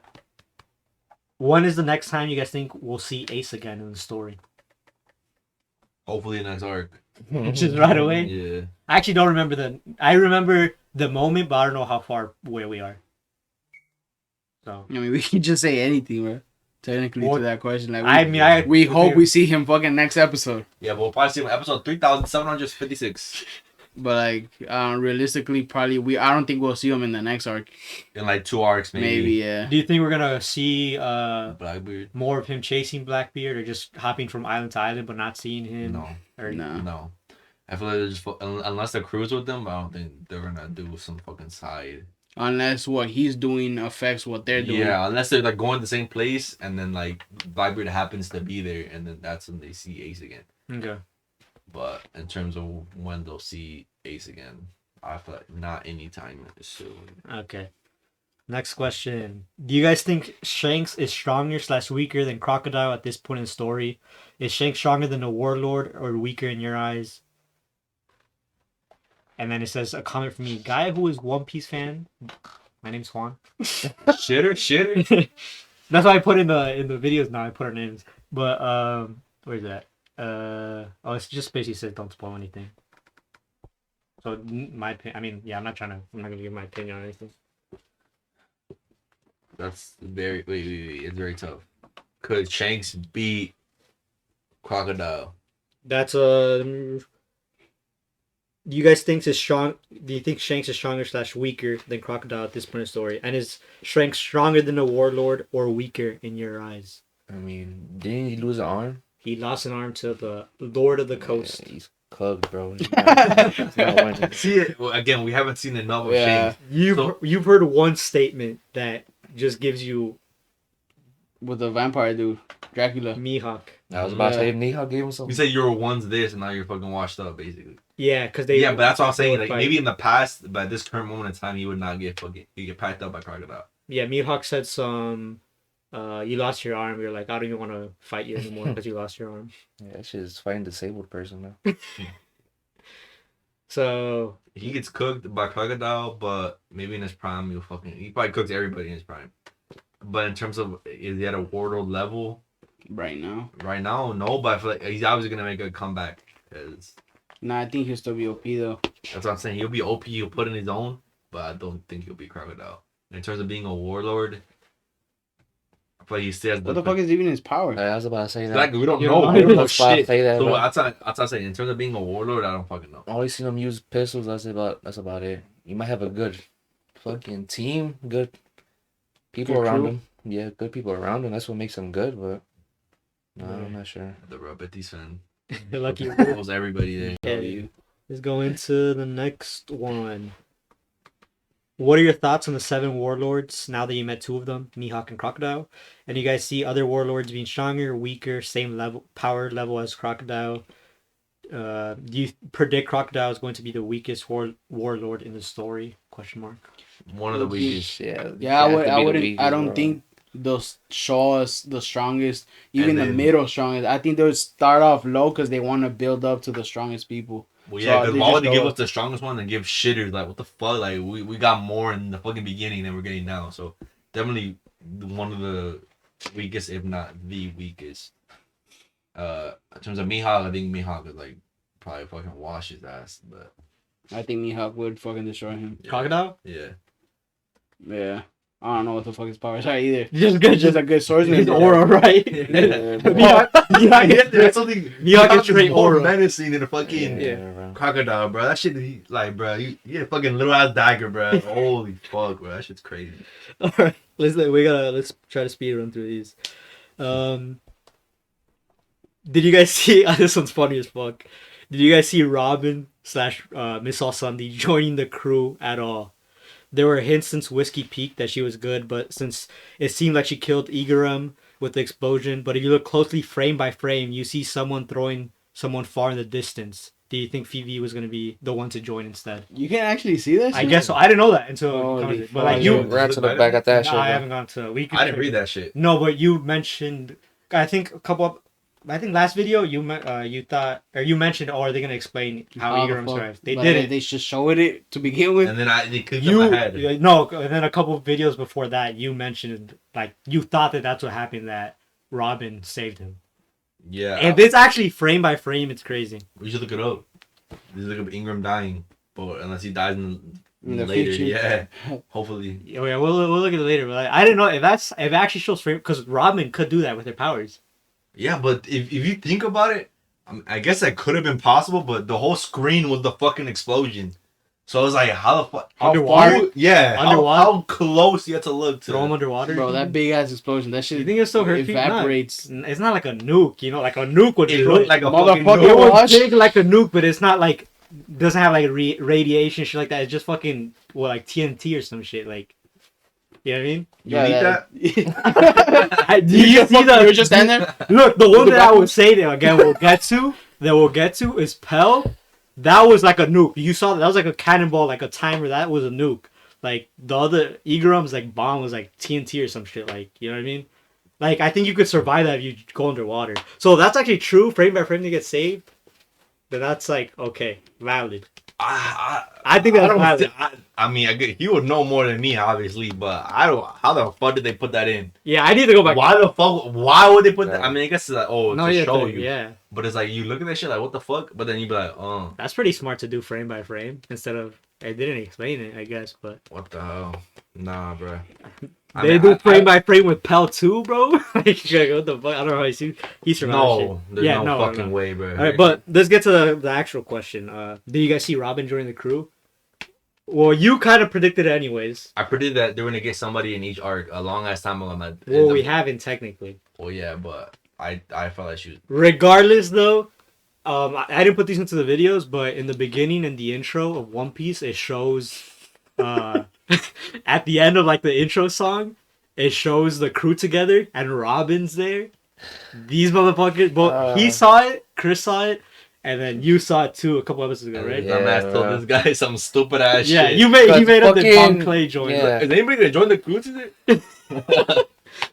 is the next time you guys think we'll see Ace again in the story? Hopefully next arc. Just right away? Yeah. I actually don't remember I remember the moment, but I don't know how far away we are. So I mean, we can just say anything, bro. Technically, to that question, like we hope we see him fucking next episode. Yeah, but we'll probably see him episode 3756. But like, realistically, probably I don't think we'll see him in the next arc. In like 2 arcs, maybe. Maybe, yeah. Do you think we're gonna see Blackbeard more of him chasing Blackbeard, or just hopping from island to island but not seeing him? No. Or No. I feel like they're just unless they cruise with them, I don't think they're gonna do some fucking side. Unless what he's doing affects what they're doing. Yeah, unless they're like going to the same place and then like Blackbeard happens to be there, and then that's when they see Ace again. Okay. But in terms of when they'll see Ace again, I feel like not anytime soon. Okay. Next question. Do you guys think Shanks is stronger / weaker than Crocodile at this point in the story? Is Shanks stronger than the Warlord or weaker in your eyes? And then it says a comment from me. Guy who is One Piece fan. My name's Juan. Shitter. That's why I put in the videos now. I put our names. But where's that? It's just basically says don't spoil anything. So my opinion. I mean, yeah, I'm not gonna give my opinion on anything. That's very wait. It's very tough. Could Shanks beat Crocodile? That's do you guys think is strong? Do you think Shanks is stronger / weaker than Crocodile at this point in the story? And is Shanks stronger than the Warlord or weaker in your eyes? I mean, didn't he lose an arm? He lost an arm to the Lord of the Coast. Yeah, he's cooked, bro. He's not winning. See it again. We haven't seen enough of Yeah. Shanks. You've heard one statement that just gives you With the vampire dude, Dracula. Mihawk. I was about to say Yeah. Nico gave him some. You said you were once this, and now you're fucking washed up, basically. Yeah, because they. Yeah, but that's what I'm saying. Like fight. maybe in the past, but at this current moment in time, you would not get packed up by Crocodile. Yeah, Mihawk said some. You lost your arm. You're like, I don't even want to fight you anymore because you lost your arm. Yeah, that shit is fighting disabled person now. So He gets cooked by Crocodile, but maybe in his prime, he probably cooks everybody in his prime. But in terms of is he at a Warlord level Right now. right now? No, but I feel like he's obviously gonna make a comeback. Cause Nah, I think he'll still be OP though. that's what I'm saying. He'll be OP. He'll put in his own, but I don't think he'll be Crocodile. In terms of being a Warlord, I feel like he still has What the fuck is even his power? I was about to say that. Exactly, we don't You know. don't We don't know That's why I shit. say that, So bro. that's what I'm saying. In terms of being a Warlord, I don't fucking know. Always seen him use pistols. That's about it. You might have a good fucking team, good people Good around crew. him. Yeah, good people around him. That's what makes him good. But no, I'm not sure. The Betis fan. lucky. Knows everybody there. Yeah. Let's go into the next one. What are your thoughts on the 7 warlords now that you met 2 of them, Mihawk and Crocodile? And you guys see other warlords being stronger, weaker, same level, power level as Crocodile? Do you predict Crocodile is going to be the weakest warlord in the story? Question mark. One of the weakest. Yeah, Yeah, you have to be the wouldn't. weakest, I don't bro. think they'll show us the strongest, even And the then- middle strongest. I think they'll start off low because they want to build up to the strongest people. Well, So yeah, because they why would just they go give up. us the strongest one and give shitters like what the fuck? Like we got more in the fucking beginning than we're getting now. So definitely one of the weakest, if not the weakest. In terms of Mihawk, I think Mihawk is like probably fucking wash his ass, but I think Mihawk would fucking destroy him. yeah. Crocodile? Yeah. Yeah, I don't know what the fuck his powers are either. Just good, Just a good swordsman. his aura, right? Yeah, Mihawk There's something Mihawk gets is straight more aura. menacing than a fucking bro. Crocodile, bro. That shit, like, bro, you get a fucking little ass dagger, bro. Holy fuck, bro. That shit's crazy. All right, let's try to speed run through these. Did you guys see? This one's funny as fuck. Did you guys see Robin / Miss All Sunday joining the crew at all? There were hints since Whiskey Peak that she was good, but since it seemed like she killed Igaram with the explosion, but if you look closely frame by frame, you see someone throwing someone far in the distance. Do you think Phoebe was gonna be the one to join instead? You can actually see that. I shit? guess so. I didn't know that until Holy but fuck. like You- you, We're have to look back at that no, shit. I bro. haven't gone to. We could I didn't read that shit. No, but you mentioned. I think I think last video you mentioned, oh, are they gonna explain how How the Igaram fuck? survived? They But did They just showed it to begin with. And then they clicked You on my head. no, and then a couple of videos before that, you mentioned like you thought that's what happened, that Robin saved him. Yeah. And it's actually frame by frame. It's crazy. We should look it up. We should look up Ingram dying, but unless he dies in In the later, future. yeah. Hopefully. Oh yeah, we'll look at it later. But I didn't know if it actually shows frame, because Robin could do that with her powers. Yeah, but if you think about it, I guess that could have been possible, but the whole screen was the fucking explosion. So I was like, how the fuck? Underwater? Yeah. Underwater? How close you have to look to Throw him underwater. Bro, that big ass explosion. That shit You think it's so hurt? evaporates. It's not like a nuke, you know. Like a nuke would It be looked like a fucking Motherfucker, it nuke. was Watch. big like a nuke, but it's not like doesn't have like radiation shit like that. It's just fucking like TNT or some shit. Like, you know what I mean? You need that? Do you see You were just standing there? Look, the one that I would say that again we'll get to is Pell. That was like a nuke. You saw that was like a cannonball, like a timer. That was a nuke. Like the other Igaram's like bomb was like TNT or some shit. Like you know what I mean? Like I think you could survive that if you go underwater. So that's actually true. Frame by frame to get saved. Then that's like okay, valid. I think that's valid. I mean, he would know more than me, obviously, but I don't. How the fuck did they put that in? Yeah, I need to go back. Why the fuck? Why would they put that? I mean, I guess it's like, to show you. Yeah, But it's like you look at that shit like, what the fuck? But then you be like, oh, that's pretty smart to do frame by frame instead of. I didn't explain it, I guess, but what the hell? Nah, bro. They do frame by frame with Pell too, bro. Like, what the fuck? I don't know how he's from No, there's no fucking way, bro. All right, but let's get to the actual question. Did you guys see Robin join the crew? Well, you kind of predicted it anyways. I predicted that they're gonna get somebody in each arc a long ass time ago. Well, we haven't technically. Well, yeah, but I felt like she was... Regardless, though, I didn't put these into the videos, but in the beginning and the intro of One Piece, it shows at the end of like the intro song, it shows the crew together and Robin's there. These motherfuckers, but he saw it, Chris saw it, and then you saw it too a couple episodes ago, right? Yeah, dumbass told this guy some stupid ass shit. Yeah, he made up the Tom Clay join. Yeah. Is anybody gonna join the crew today?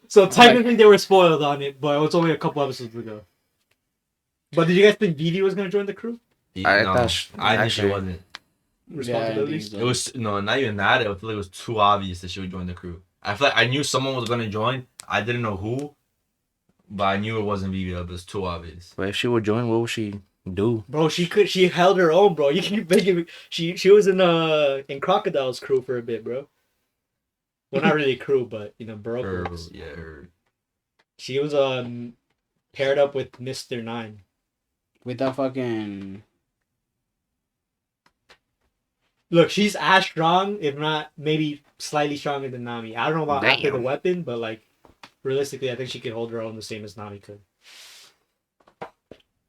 So technically they were spoiled on it, but it was only a couple episodes ago. But did you guys think Vivi was gonna join the crew? I think she wasn't. Responsibilities? Yeah, it was not even that. I feel like it was too obvious that she would join the crew. I feel like I knew someone was gonna join. I didn't know who, but I knew it wasn't Vivi. It was too obvious. But if she would join, what would she do? Bro, she held her own, bro. You can make it. She was in Crocodile's crew for a bit, bro. Well, not really crew, but Baroque. She was paired up with Mr. Nine. With that fucking... Look, she's as strong, if not maybe slightly stronger than Nami. I don't know about after the weapon, but like realistically, I think she could hold her own the same as Nami could.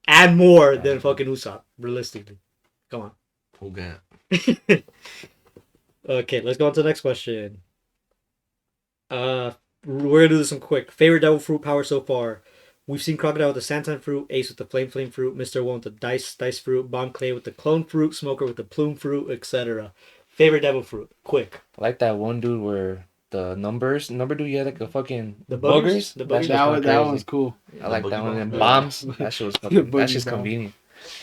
And more than fucking Usopp, realistically. Come on. Okay. Okay, let's go on to the next question. We're gonna do this one quick. Favorite devil fruit power so far? We've seen Crocodile with the Santan fruit, Ace with the Flame fruit, Mr. One with the Dice fruit, Bomb Clay with the Clone fruit, Smoker with the Plume fruit, etc. Favorite devil fruit? Quick. I like that one dude where the number dude, yeah, like a fucking the boogers. The boogers. That one's cool. I like that one. And bombs. That shit was fucking. That's just convenient.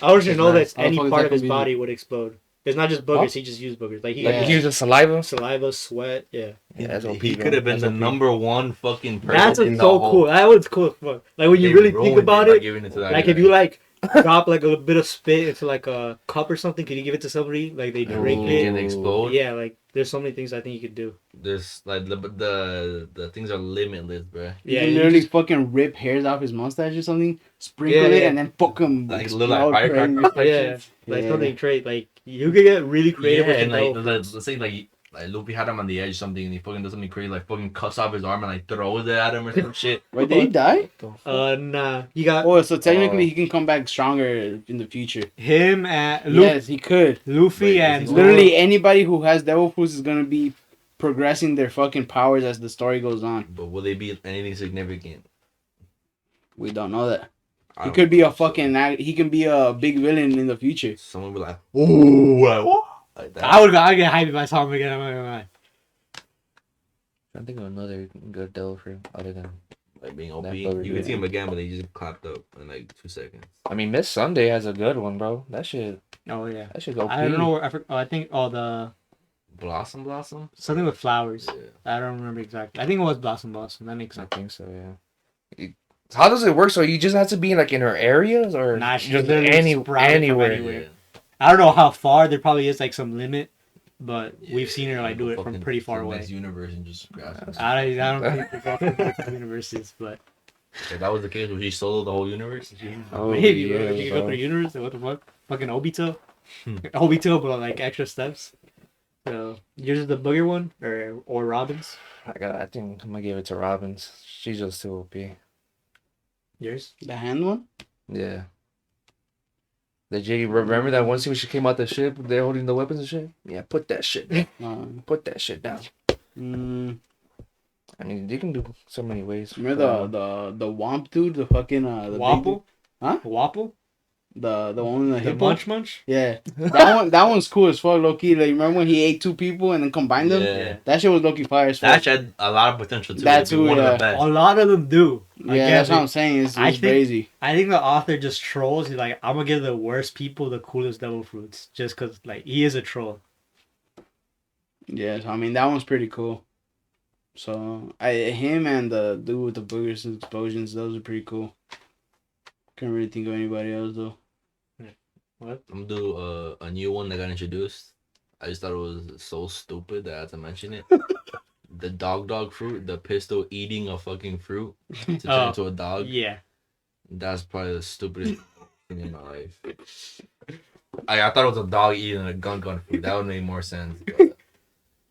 I want you to know that any part of his body would explode. It's not just boogers. Oh? He just used boogers. Like he used saliva, sweat. Yeah. that's OP, he could have been the number one fucking person. That's so cool. That was cool as fuck. Like when you really think about it, like if you like drop like a bit of spit into like a cup or something, can you give it to somebody? Like they drink it and they explode. Yeah, like there's so many things I think you could do. There's like the things are limitless, bro. You can literally fucking rip hairs off his mustache or something, sprinkle it, and then fucking like little firecrackers. Like something trade. Like you could get really creative. Yeah, and like let's say like Luffy had him on the edge or something, and he fucking does something crazy, like fucking cuts off his arm and like throws it at him or some shit. Wait, did he die? Nah. He got. Oh, so technically he can come back stronger in the future. Him and yes, he could. Luffy and literally anybody who has devil fruits is gonna be progressing their fucking powers as the story goes on. But will they be anything significant? We don't know that. He could be a fucking. He can be a big villain in the future. Someone will be like, "Ooh, what?" Like that. I get hyped if I saw him again. I'm not gonna lie. I think of another good devil fruit other than like being OP. You can see him again, but they just clapped up in like 2 seconds. I mean, Miss Sunday has a good one, bro. That shit. Oh yeah. That shit go. I don't know where. I think the Blossom. Something with flowers. Yeah. I don't remember exactly. I think it was Blossom. That makes sense. I think so. Yeah. How does it work? So you just have to be like in her areas, or nah, she just anywhere. Yeah. I don't know how far. There probably is like some limit, but we've seen her like do it from pretty far away. Next universe and just grab it. I don't think the universes, but if that was the case, would she solo the whole universe? Maybe, bro. If you could go through the universe, what the fuck? Fucking Obito, Obito, but like extra steps. So yours is the booger one, or Robin's? I think I'm gonna give it to Robin's. She's just too OP. Yours? The hand one? Yeah. The J. Remember that one scene when she came out the ship? They're holding the weapons and shit. Yeah, put that shit down. Put that shit down. I mean, you can do so many ways. Remember the Womp dude, the fucking the Wapple? Huh? Wapple? The one in the The hippo. Munch Munch? Yeah, that one's cool as fuck, low key. Like, remember when he ate 2 people and then combined them? Yeah. That shit was low key fire as That fuck. had a lot of potential too. That To be too, one of yeah. the best. A lot of them do. Yeah, Again, that's what I'm saying. It's I think- crazy. I think the author just trolls. He's like, I'm gonna give the worst people the coolest devil fruits, just cause like he is a troll. Yeah, so, I mean that one's pretty cool. So him and the dude with the boogers and explosions, those are pretty cool. Can't really think of anybody else though. What? I'm gonna do a new one that got introduced. I just thought it was so stupid that I had to mention it. The dog fruit, the pistol eating a fucking fruit to turn Oh, into a dog. Yeah. That's probably the stupidest thing in my life. I thought it was a dog eating a gun fruit. That would make more sense. But,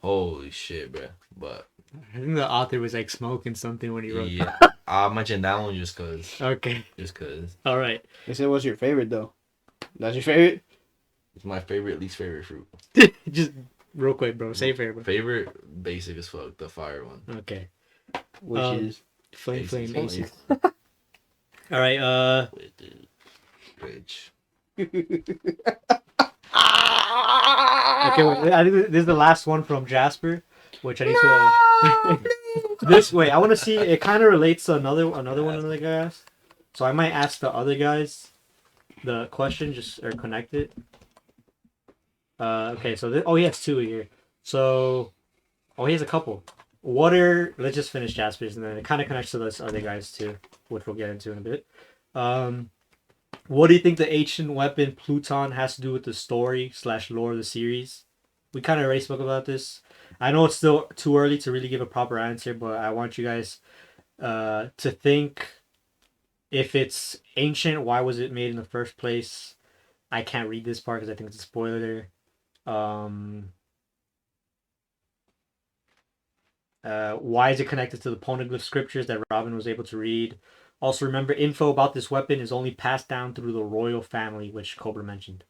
holy shit, bro. But I think the author was like smoking something when he wrote. yeah, I'll mention that one just cause. Okay. Just cause All right. They said, "What's your favorite though?" That's your favorite? it's my least favorite fruit. Just real quick, bro. Say favorite. Favorite, basic as fuck, the fire one. Okay. Which is Flame Basic, Aces. All right. With the bridge. Okay. Wait, I think this is the last one from Jasper, which I need to. This way, I want to see. It kind of relates to another one another guy asked. So I might ask the other guys the question, just or connect it. Okay. So he has 2 here. So, he has a couple. Let's just finish Jasper's, and then it kind of connects to this other guys too, which we'll get into in a bit. What do you think the ancient weapon Pluton has to do with the story / lore of the series? We kind of already spoke about this. I know it's still too early to really give a proper answer, but I want you guys to think, if it's ancient, why was it made in the first place? I can't read this part because I think it's a spoiler. Why is it connected to the Poneglyph scriptures that Robin was able to read? Also, remember, info about this weapon is only passed down through the royal family, which Cobra mentioned.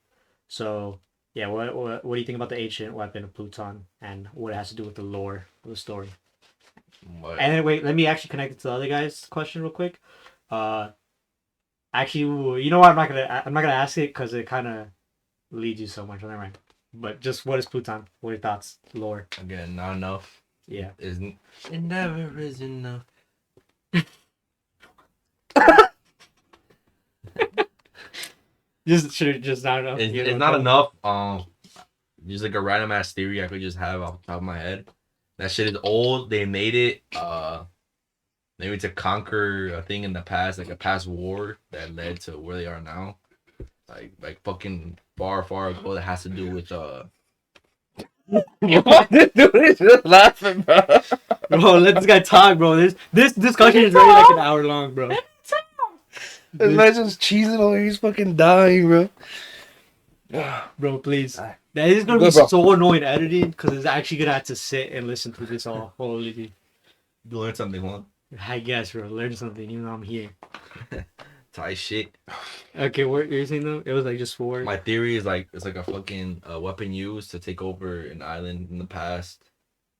So, yeah, what do you think about the ancient weapon of Pluton and what it has to do with the lore of the story? What? And then, wait, let me actually connect it to the other guy's question real quick. Actually, you know what? I'm not gonna ask it because it kind of leads you so much. Never mind. But just, what is Pluton? What are your thoughts? Lore. Again, not enough. Yeah. It never is enough. Just not enough. It's not enough. Just like a random ass theory I could just have off the top of my head. That shit is old. They made it maybe to conquer a thing in the past, like a past war that led to where they are now. Like fucking far ago, that has to do with This dude is just laughing, bro. Bro, let this guy talk, bro. This discussion is already like an hour long, bro. This man's just cheesing over here. He's fucking dying, bro. Bro, please. Alright. That is gonna be Good, bro. so annoying editing because it's actually gonna have to sit and listen to this all. Holy, you learn something, huh? I guess, bro. Learn something, even though I'm here. Tie shit. Okay, what you're saying though? It was like just 4. My theory is like it's like a fucking weapon used to take over an island in the past,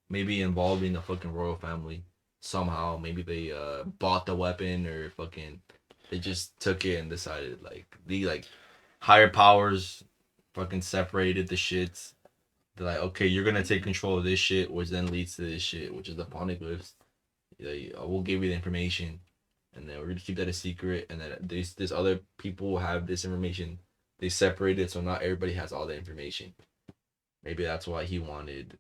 maybe involving the fucking royal family somehow. Maybe they bought the weapon or fucking they just took it and decided like the like higher powers fucking separated the shits. They're like, okay, you're gonna take control of this shit, which then leads to this shit, which is the Poneglyphs. Like, we'll give you the information, and then we're gonna keep that a secret, and then this other people have this information. They separate it, so not everybody has all the information. Maybe that's why he wanted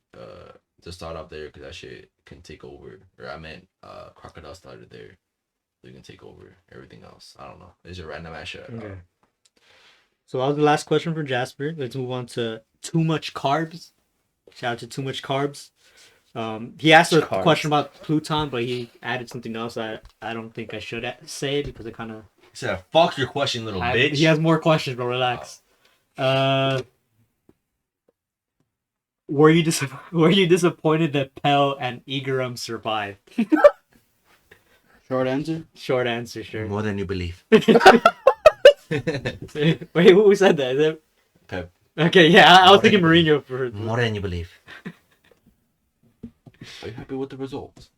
to start off there, because that shit can take over. Or I meant Crocodile started there, so you can take over everything else. I don't know. It's a random ass shit. Okay. So that was the last question from Jasper. Let's move on to Too Much Carbs. Shout out to Too Much Carbs. He asked a question about Pluton, but he added something else that I don't think I should say because it kind of. He said, "Fuck your question, little bitch." He has more questions, bro. Relax. Were you disappointed that Pell and Igaram survived? short answer. Short answer, sure. More than you believe. Wait, who said that? Is that... Pep. Okay, yeah, I was thinking Mourinho for More than you believe. Are you happy with the results?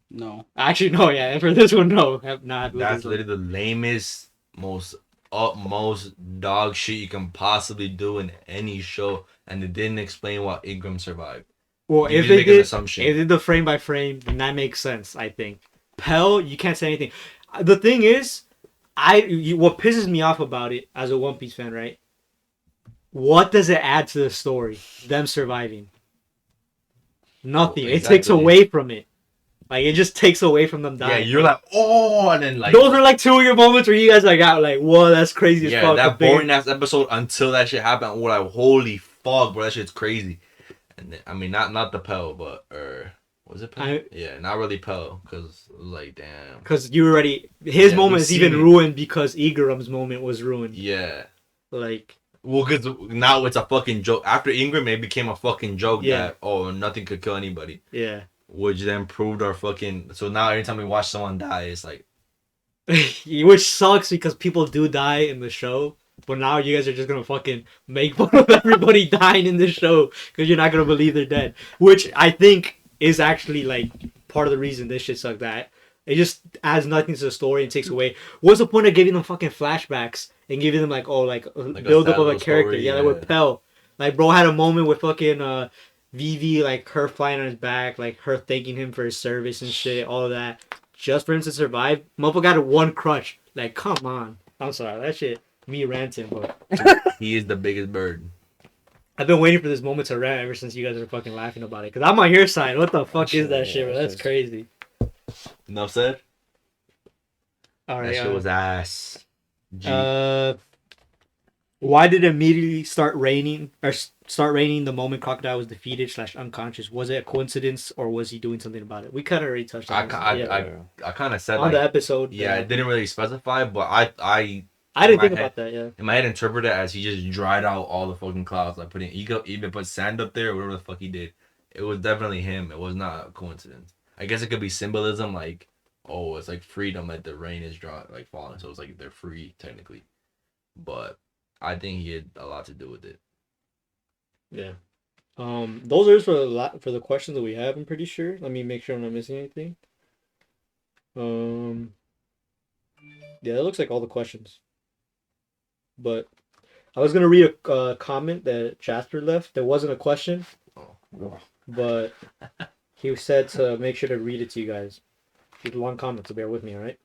No. Actually, no, yeah. For this one, no. I'm not. That's literally the lamest, most utmost dog shit you can possibly do in any show, and they didn't explain why Igaram survived. Well, You if just they make an did, assumption. if they did the frame by frame, then that makes sense. I think Pell, you can't say anything. The thing is, what pisses me off about it as a One Piece fan, right? What does it add to the story? Them surviving. Nothing. Well, It takes exactly. away from it. Like it just takes away from them Yeah, dying. you're like, oh, and then like those are like two of your moments where you guys like got like, whoa, that's crazy as yeah, fuck. that boring ass episode until that shit happened. We're like, holy fuck, bro, that shit's crazy. And then, I mean, not the Pell, but was it Pell? Yeah, not really Pell, because it was like, damn. Because you already his Yeah, moment we've is even seen it. ruined because Igaram's moment was ruined. Yeah. Like Well, because now it's a fucking joke. After Ingram, it became a fucking joke Yeah. that, oh, nothing could kill anybody. yeah. Which then proved our fucking... So now every time we watch someone die, it's like... Which sucks because people do die in the show, but now you guys are just gonna fucking make fun of everybody dying in the show because you're not gonna believe they're dead. Which I think is actually like part of the reason this shit sucked. That it just adds nothing to the story and takes away. What's the point of giving them fucking flashbacks and giving them like build up of a established character? story, Yeah, like with yeah. Pell, like bro had a moment with fucking Vivi, like her flying on his back, like her thanking him for his service and shit, all of that, just for him to survive. Motherfucker got one crutch. Like, come on. I'm sorry, that shit, me ranting, but He is the biggest bird. I've been waiting for this moment to rant ever since you guys are fucking laughing about it. Cause I'm on your side. What the fuck is that shit, bro? That's crazy. Enough said? All That right. shit was ass. G. Why did it immediately start raining the moment Crocodile was defeated / unconscious? Was it a coincidence or was he doing something about it? We kind of already touched on this. I kind of said on like... the episode. Yeah, it didn't really specify, but I I didn't my think head- about that. Yeah. in my head interpret it as he just dried out all the fucking clouds. Like even put sand up there, whatever the fuck he did. It was definitely him. It was not a coincidence. I guess it could be symbolism, like, oh, it's like freedom, like the rain is like falling, so it's like they're free technically. But I think he had a lot to do with it. Yeah. Those are for the questions that we have. I'm pretty sure. Let me make sure I'm not missing anything. Yeah, that looks like all the questions. But I was gonna read a comment that Jasper left. There wasn't a question, but he said to make sure to read it to you guys. It's a long comment, so bear with me, all right?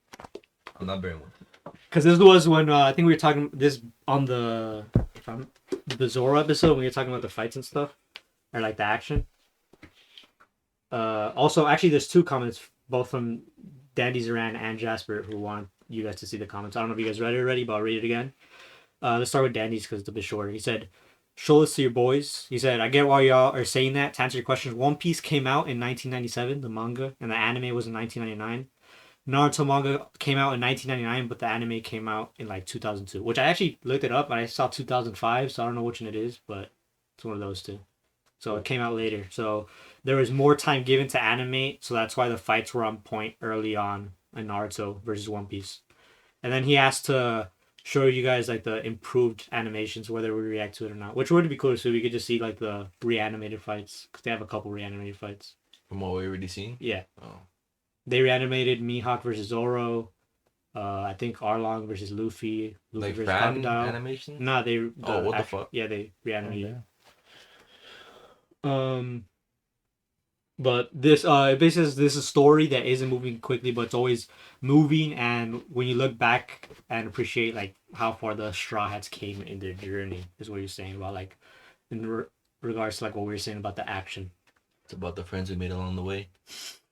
I'm not bearing one. Because this was when I think we were talking this on the Zoro episode when we were talking about the fights and stuff, or like the action. Also, actually, there's two comments, both from Dandy Zaran and Jasper, who want you guys to see the comments. I don't know if you guys read it already, but I'll read it again. Let's start with Dandy's because it's a bit shorter. He said, "Show this to your boys." He said, "I get why y'all are saying that. To answer your questions, One Piece came out in 1997, the manga, and the anime was in 1999. Naruto manga came out in 1999, but the anime came out in like 2002, which I actually looked it up and I saw 2005, so I don't know which one it is, but it's one of those two. So it came out later. So there was more time given to animate, so that's why the fights were on point early on in Naruto versus One Piece. And then he asked to show you guys like the improved animations, whether we react to it or not, which would be cool so we could just see like the reanimated fights, because they have a couple reanimated fights. From what we already seen? Yeah. Oh. They reanimated Mihawk versus Zoro. I think Arlong versus Luffy. Luffy Like versus fan Crocodile. animation? No, they. What the fuck? Yeah, they reanimated. But this it basically says this is a story that isn't moving quickly, but it's always moving. And when you look back and appreciate like how far the Straw Hats came in their journey, is what you're saying about like in regards to like what we were saying about the action. It's about the friends we made along the way.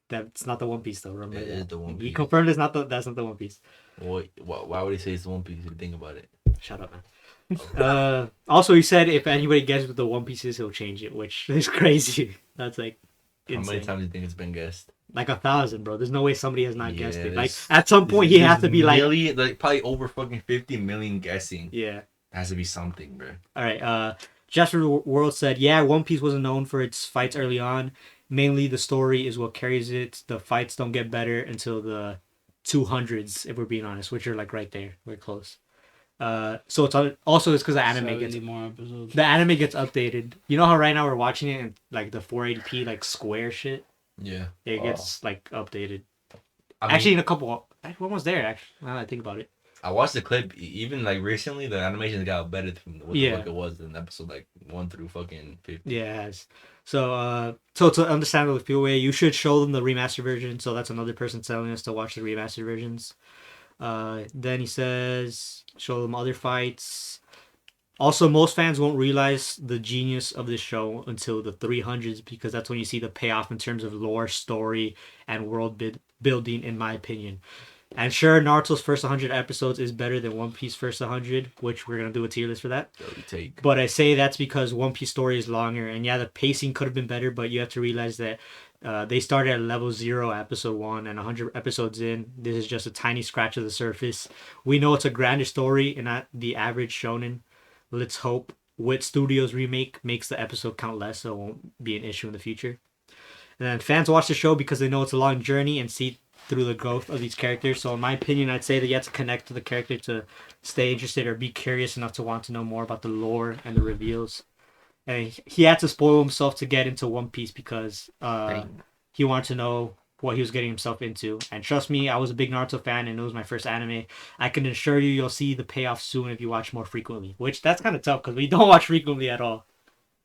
That's not the One Piece though. Remember It that. is the One He Piece. confirmed that's not the One Piece. Why would he say it's the One Piece if you think about it? Shut up, man. Also, he said if anybody guesses what the One Piece is, he'll change it, which is crazy. That's like insane. How many times do you think it's been guessed? Like 1,000, bro. There's no way somebody has not guessed it. Like there's- at some point, he has to be like, probably over fucking 50 million guessing. yeah. It has to be something, bro. All right. Jasper World said, yeah, One Piece wasn't known for its fights early on. Mainly, the story is what carries it. The fights don't get better until the 200s, if we're being honest, which are like right there. We're close. So it's also it's because the anime gets more episodes. the anime gets updated. You know how right now we're watching it in like the 480p like square shit. Yeah. It gets like updated. I mean, Actually, in a couple, we're almost there. Actually, now that I think about it. I watched the clip. Even like recently, the animation got better from what the fuck it was in episode like 1 through fucking 50. Yeah, it has. So to understand the feel way, you should show them the remastered version. So that's another person telling us to watch the remastered versions. Then he says, show them other fights. Also, most fans won't realize the genius of this show until the 300s because that's when you see the payoff in terms of lore, story, and world building, in my opinion. And sure, Naruto's first 100 episodes is better than One Piece first 100, which we're going to do a tier list for that. But I say that's because One Piece story is longer. And yeah, the pacing could have been better, but you have to realize that they started at level 0 episode 1 and 100 episodes in. This is just a tiny scratch of the surface. We know it's a grander story and not the average shonen. Let's hope Wit Studios remake makes the episode count less so it won't be an issue in the future. And then fans watch the show because they know it's a long journey and see through the growth of these characters. So in my opinion, I'd say that you have to connect to the character to stay interested or be curious enough to want to know more about the lore and the reveals. And he had to spoil himself to get into One Piece because he wanted to know what he was getting himself into. And trust me, I was a big Naruto fan and it was my first anime. I can assure you you'll see the payoff soon if you watch more frequently. Which, that's kind of tough because we don't watch frequently at all.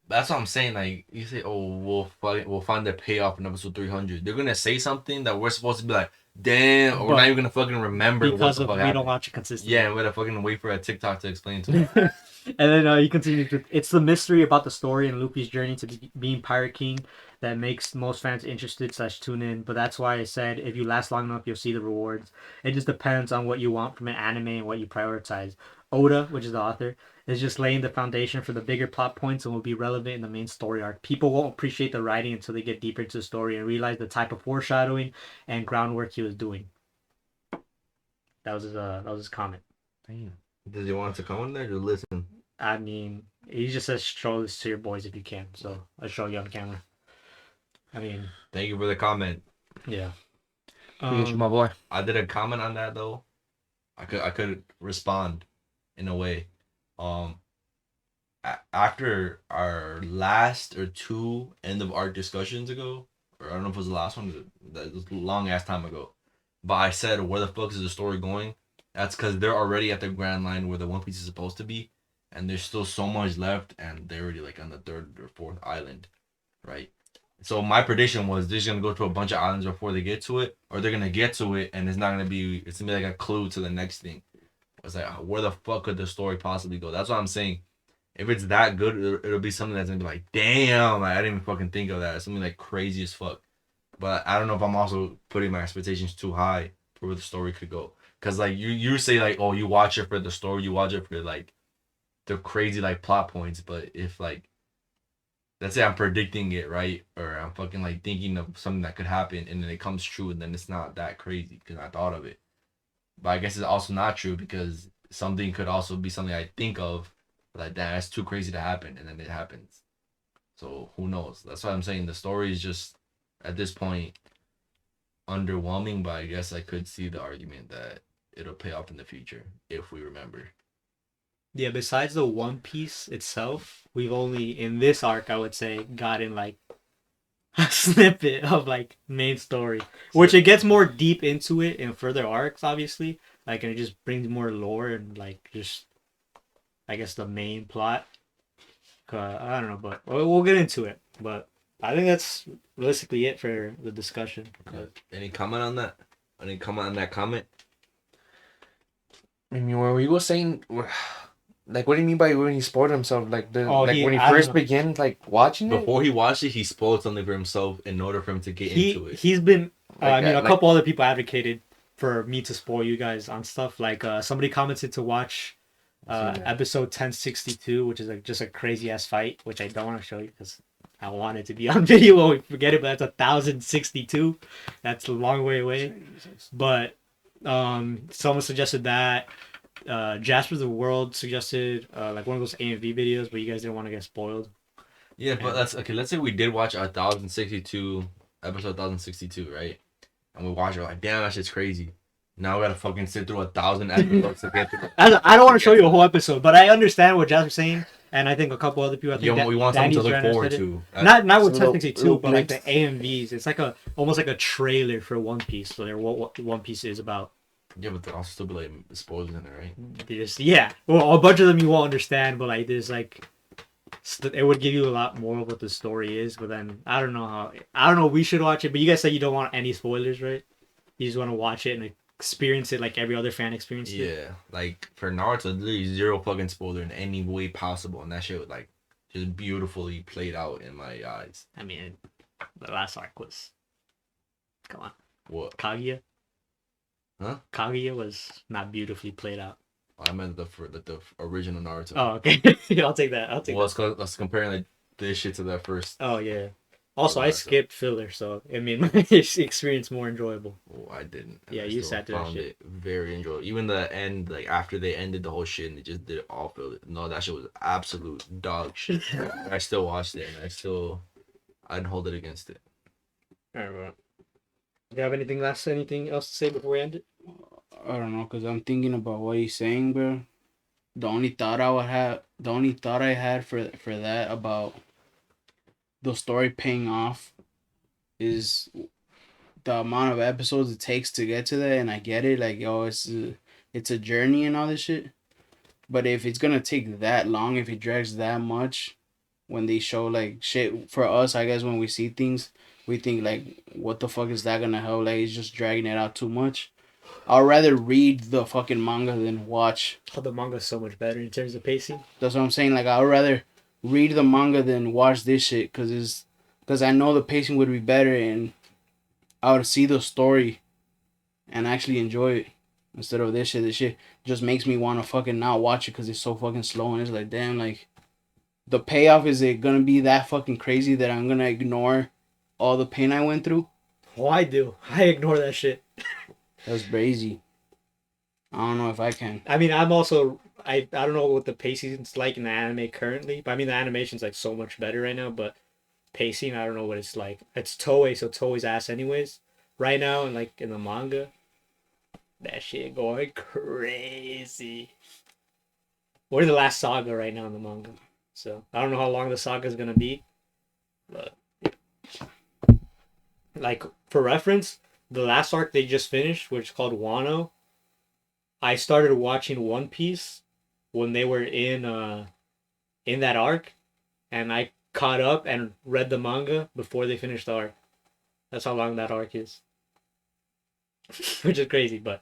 That's what I'm saying. Like, you say, oh, we'll find the payoff in episode 300. They're gonna say something that we're supposed to be like, damn, or we're not even gonna fucking remember because what the fuck we happened. don't watch it consistently. Yeah, and we're gonna fucking wait for a TikTok to explain to me. And then he continues with, it's the mystery about the story and Luffy's journey to being Pirate King that makes most fans interested / tune in. But that's why I said if you last long enough, you'll see the rewards. It just depends on what you want from an anime and what you prioritize. Oda, which is the author, is just laying the foundation for the bigger plot points and will be relevant in the main story arc. People won't appreciate the writing until they get deeper into the story and realize the type of foreshadowing and groundwork he was doing. That was his comment. Damn. Does he want to come on there to listen? I mean, he just says show this to your boys if you can. So I'll show you on camera. I mean, thank you for the comment. Yeah. You, my boy. I did a comment on that though. I could respond in a way. After our last or 2 end of arc discussions ago, or I don't know if it was the last one, that was a long ass time ago. But I said, where the fuck is the story going? That's because they're already at the Grand Line where the One Piece is supposed to be, and there's still so much left, and they're already like on the 3rd or 4th island, right? So my prediction was they're just gonna go to a bunch of islands before they get to it, or they're gonna get to it, and it's gonna be like a clue to the next thing. It's like, where the fuck could the story possibly go? That's what I'm saying. If it's that good, it'll be something that's gonna be like, damn, like, I didn't even fucking think of that. It's something like crazy as fuck. But I don't know if I'm also putting my expectations too high for where the story could go. Cause like you say like, oh, you watch it for the story, you watch it for like the crazy like plot points. But if like, let's say I'm predicting it, right, or I'm fucking like thinking of something that could happen, and then it comes true, and then it's not that crazy because I thought of it. But I guess it's also not true because something could also be something I think of, like, damn, that's too crazy to happen, and then it happens. So who knows? That's why I'm saying the story is just at this point underwhelming. But I guess I could see the argument that it'll pay off in the future if we remember. Yeah, besides the One Piece itself, we've only, in this arc, I would say, gotten, like, a snippet of, like, main story. Which it gets more deep into it in further arcs, obviously. Like, and it just brings more lore and, like, just, I guess, the main plot. I don't know, but we'll get into it. But I think that's realistically it for the discussion. Any comment on that? Any comment on that comment? I mean, when we were saying... Like, what do you mean by when he spoiled himself? Like, when he I first began, like, watching Before he watched it, he spoiled something for himself in order for him to get into it. He's been... a couple other people advocated for me to spoil you guys on stuff. Like, somebody commented to watch episode 1062, which is like just a crazy-ass fight, which I don't want to show you because I want it to be on video when we forget it, but that's 1062. That's a long way away. But someone suggested that. Jasper the World suggested like one of those AMV videos, but you guys didn't want to get spoiled. Yeah, but that's okay. Let's say we did watch 1062 episode 1062, right? And we watch it like, damn, that shit's crazy. Now we gotta fucking sit through 1,000 episodes to get through. I don't want to show you a whole episode, but I understand what Jasper's saying, and I think a couple other people. I think we want something to look forward to. Not with 1062, but like the AMVs. It's like almost like a trailer for One Piece. So what One Piece is about. Yeah, but there also still be like spoilers in it, right? Yeah. Well, a bunch of them you won't understand, but like there's like it would give you a lot more of what the story is. But then I don't know how. I don't know. We should watch it, but you guys said you don't want any spoilers, right? You just want to watch it and experience it like every other fan experienced it. Yeah, like for Naruto, literally zero fucking spoiler in any way possible, and that shit was like just beautifully played out in my eyes. I mean, the last arc was. Come on, What? Kaguya. Huh? Kaguya was not beautifully played out. I meant the original Naruto. Oh, okay. I'll take that. I'll take Well, that. let's comparing like this shit to that first. Oh yeah. Also, I Naruto. skipped filler, so it made my experience more enjoyable. Oh, I didn't. And Yeah, I you still sat through that found shit. it very enjoyable. Even the end, like after they ended the whole shit and they just did it all filler. No, that shit was absolute dog shit. I still watched it and I'd hold it against it. All right, bro. Do you have anything else to say before we end it? I don't know, cause I'm thinking about what he's saying, bro. The only thought I had for that about the story paying off is the amount of episodes it takes to get to that, and I get it, like yo, it's a journey and all this shit. But if it's gonna take that long, if it drags that much, when they show like shit for us, I guess when we see things, we think like, what the fuck is that gonna help? Like it's just dragging it out too much. I'd rather read the fucking manga than watch. Oh, the manga's so much better in terms of pacing. That's what I'm saying. Like I'd rather read the manga than watch this shit, cause I know the pacing would be better and I would see the story and actually enjoy it instead of this shit. This shit just makes me want to fucking not watch it because it's so fucking slow and it's like, damn, like the payoff, is it gonna be that fucking crazy that I'm gonna ignore all the pain I went through? Oh, I do. I ignore that shit. That's crazy. I don't know if I can. I mean, I'm also I don't know what the pacing's like in the anime currently, but I mean the animation's like so much better right now. But pacing, I don't know what it's like. It's Toei, so Toei's ass anyways. Right now, and like in the manga, that shit going crazy. We're in the last saga right now in the manga, so I don't know how long the saga's gonna be, but like for reference, the last arc they just finished, which is called Wano. I started watching One Piece when they were in that arc, and I caught up and read the manga before they finished the arc. That's how long that arc is. Which is crazy, but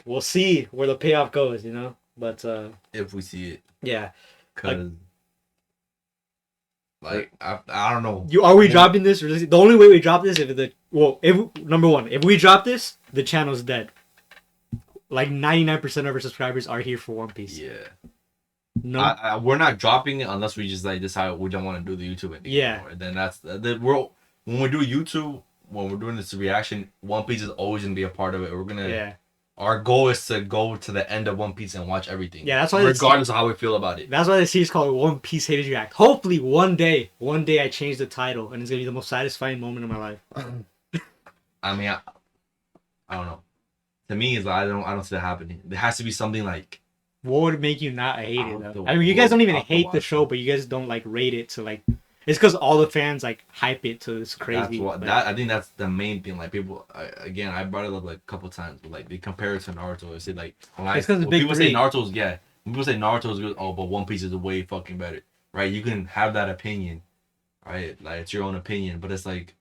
we'll see where the payoff goes, you know? But If we see it. yeah. Cause like I don't know. Are we dropping this? Or the only way we drop this if number one, if we drop this, the channel's dead. Like 99% of our subscribers are here for One Piece. Yeah. No, We're not dropping it unless we just like decide we don't want to do the YouTube anymore. Yeah. Then that's when we do YouTube, when we're doing this reaction, One Piece is always gonna be a part of it. We're gonna yeah. Our goal is to go to the end of One Piece and watch everything. Yeah, that's why regardless of how we feel about it. That's why the series called One Piece Haters React. Hopefully one day I change the title and it's gonna be the most satisfying moment of my life. I mean, I don't know. To me, it's like I don't see that happening. There has to be something like. What would make you not hate I'll it have though? to- I mean, you guys don't even I'll have to hate the watch show, it. but you guys don't like rate it to like. It's because all the fans like hype it to this crazy. That's what like- I think that's the main thing. Like people, I brought it up like a couple times, but like they compare it to Naruto. They say like It's 'cause the big people three. say Naruto's when people say Naruto's good, oh, but One Piece is way fucking better, right? You can have that opinion, right? Like it's your own opinion, but it's like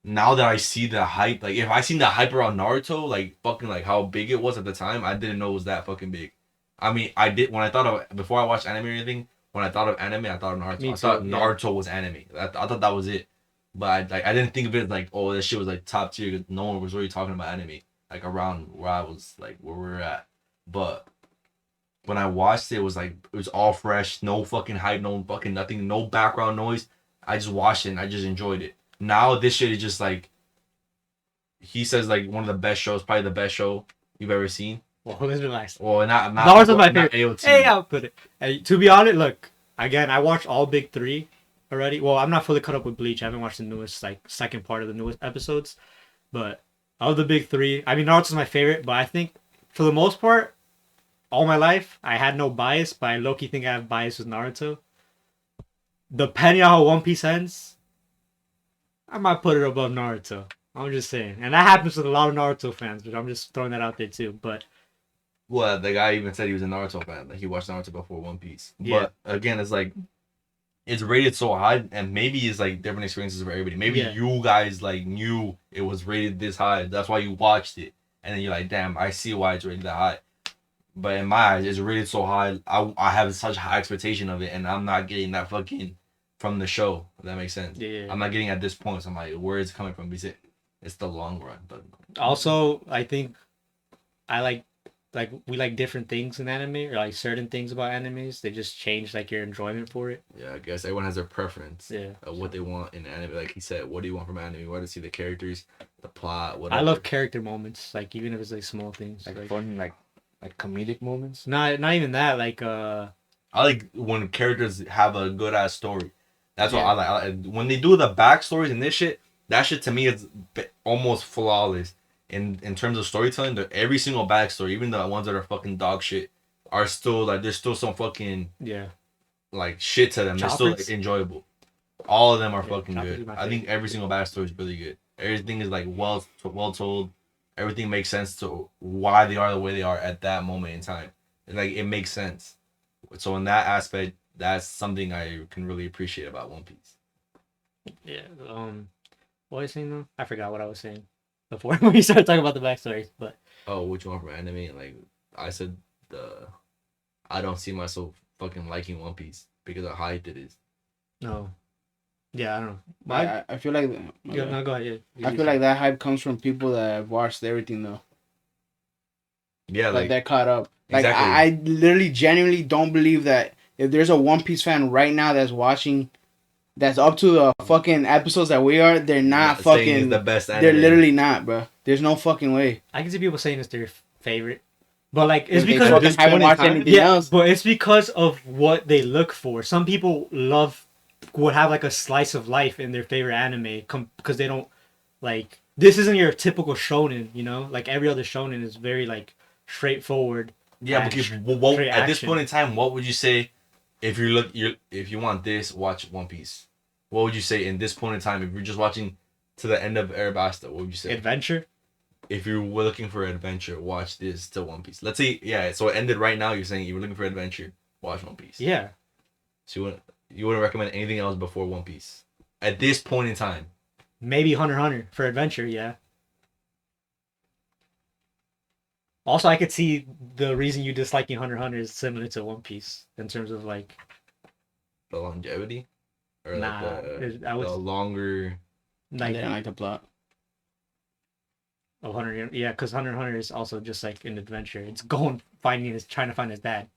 now that I see the hype, like if I seen the hype around Naruto, like fucking like how big it was at the time, I didn't know it was that fucking big. I mean, I did when I thought of before I watched anime or anything. When I thought of anime, I thought of Naruto. Me I thought too, yeah. Naruto was anime. I thought that was it. But I didn't think of it like, oh, this shit was like top tier because no one was really talking about anime like around where I was like where we were at. But when I watched it, it was all fresh, no fucking hype, no fucking nothing, no background noise. I just watched it and I just enjoyed it. Now this shit is just like he says like one of the best shows, probably the best show you've ever seen. Well, let's relax. Well, not Naruto's my not favorite. AOT. Hey, I'll put it. Hey, to be honest, look again. I watched all big three already. Well, I'm not fully caught up with Bleach. I haven't watched the newest, like second part of the newest episodes. But of the big three, I mean Naruto's my favorite. But I think for the most part, all my life I had no bias. But I low-key think I have bias with Naruto. Depending on how One Piece ends, I might put it above Naruto. I'm just saying, and that happens with a lot of Naruto fans, but I'm just throwing that out there too. But Well, the guy even said he was a Naruto fan. Like he watched Naruto before One Piece. Yeah. But again, it's like it's rated so high, and maybe it's like different experiences for everybody. Maybe Yeah. you guys like knew it was rated this high. That's why you watched it, and then you're like, damn, I see why it's rated that high. But in my eyes, it's rated so high. I have such high expectation of it, and I'm not getting that fucking from the show. If that makes sense. yeah. I'm not getting at this point. So I'm like, where is it coming from? Because it's the long run. But Also, I think I like we like different things in anime, or like certain things about animes. They just change like your enjoyment for it. yeah, I guess everyone has their preference. Yeah. Of what they want in anime. Like he said, what do you want from anime? You want to see the characters, the plot, whatever. I love character moments, like even if it's like small things. Like fun, like comedic moments. Not even that. Like I like when characters have a good ass story. That's what Yeah. I like. When they do the backstories and this shit, that shit to me is almost flawless in terms of storytelling. Every single backstory, even the ones that are fucking dog shit, are still like there's still some fucking yeah. like shit to them. They're still like, Choppers? enjoyable. All of them are Yeah, fucking Choppers is good. my I think every single backstory is really good. Everything is like well told. Everything makes sense to why they are the way they are at that moment in time. Like it makes sense. So in that aspect, that's something I can really appreciate about One Piece. Yeah. What was I saying though? I forgot what I was saying before we started talking about the backstories. But Oh, which one from anime? And like I said, I don't see myself fucking liking One Piece because of how hyped it is. no. Yeah, I don't know. I feel like Yeah, no, go ahead. Yeah. I feel like that hype comes from people that have watched everything though. Yeah, Like like they're caught up. Like exactly. I literally genuinely don't believe that if there's a One Piece fan right now that's watching, that's up to the fucking episodes that we are, they're not saying fucking. it's the best anime. They're literally not, bro. There's no fucking way. I can see people saying it's their favorite, but like it's If they because at fucking this haven't point in watched time- anything yeah, else. but it's because of what they look for. Some people would have like a slice of life in their favorite anime because they don't like this isn't your typical shonen, you know? Like every other shonen is very like straightforward. Yeah, and because straight at this action. point in time, what would you say if if you want this, watch One Piece? What would you say in this point in time if you're just watching to the end of Alabasta? What would you say? Adventure? If you were looking for adventure, watch this to One Piece. Let's say so it ended right now. You're saying you were looking for adventure, watch One Piece. Yeah. So you wouldn't recommend anything else before One Piece at this point in time. Maybe Hunter x Hunter for adventure, yeah. Also, I could see the reason you disliking Hunter x Hunter is similar to One Piece in terms of like The longevity, or Nah, I would- the longer. I like didn't like the plot. of Hunter. Yeah, because Hunter x Hunter is also just like an adventure. It's trying to find his dad,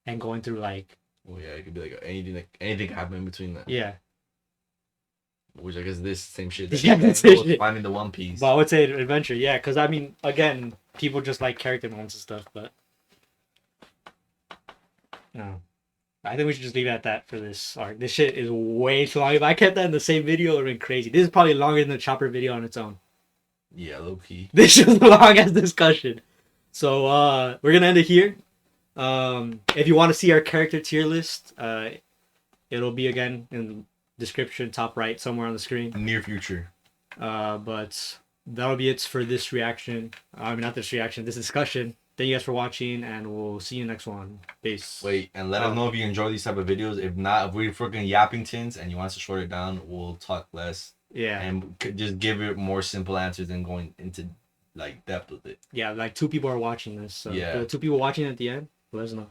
and going through like Well, yeah, it could be like anything happen in between that. yeah. Which I guess this same shit. Yeah, That same was shit. finding the One Piece. But I would say adventure, yeah, because I mean, again, people just like character moments and stuff, but no. I think we should just leave it at that for this arc. This shit is way too long. If I kept that in the same video, it would have been crazy. This is probably longer than the Chopper video on its own. Yeah, low key. This is a long ass discussion. So we're gonna end it here. If you want to see our character tier list, it'll be again in the description, top right, somewhere on the screen. Near future. But that'll be it for this reaction. I mean, not this reaction, this discussion. Thank you guys for watching, and we'll see you next one. Peace. Wait, and let us know if you enjoy these type of videos. If not, if we're freaking yapping tins and you want us to short it down, we'll talk less Yeah. and just give it more simple answers than going into like depth with it. Yeah, like 2 people are watching this. So Yeah. the 2 people watching at the end, let us know.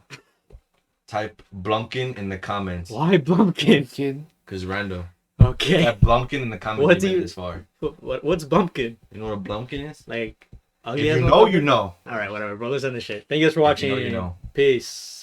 Type Blumkin in the comments. Why Bumpkin? Kid. Cause random. Okay. Type Blumkin in the comments. What What do you- this far? What's Bumpkin? You know what a Blumkin is? Like, If you know, you know. Alright, whatever, bro. Let's end this shit. Thank you guys for watching. If you know, you know. Peace.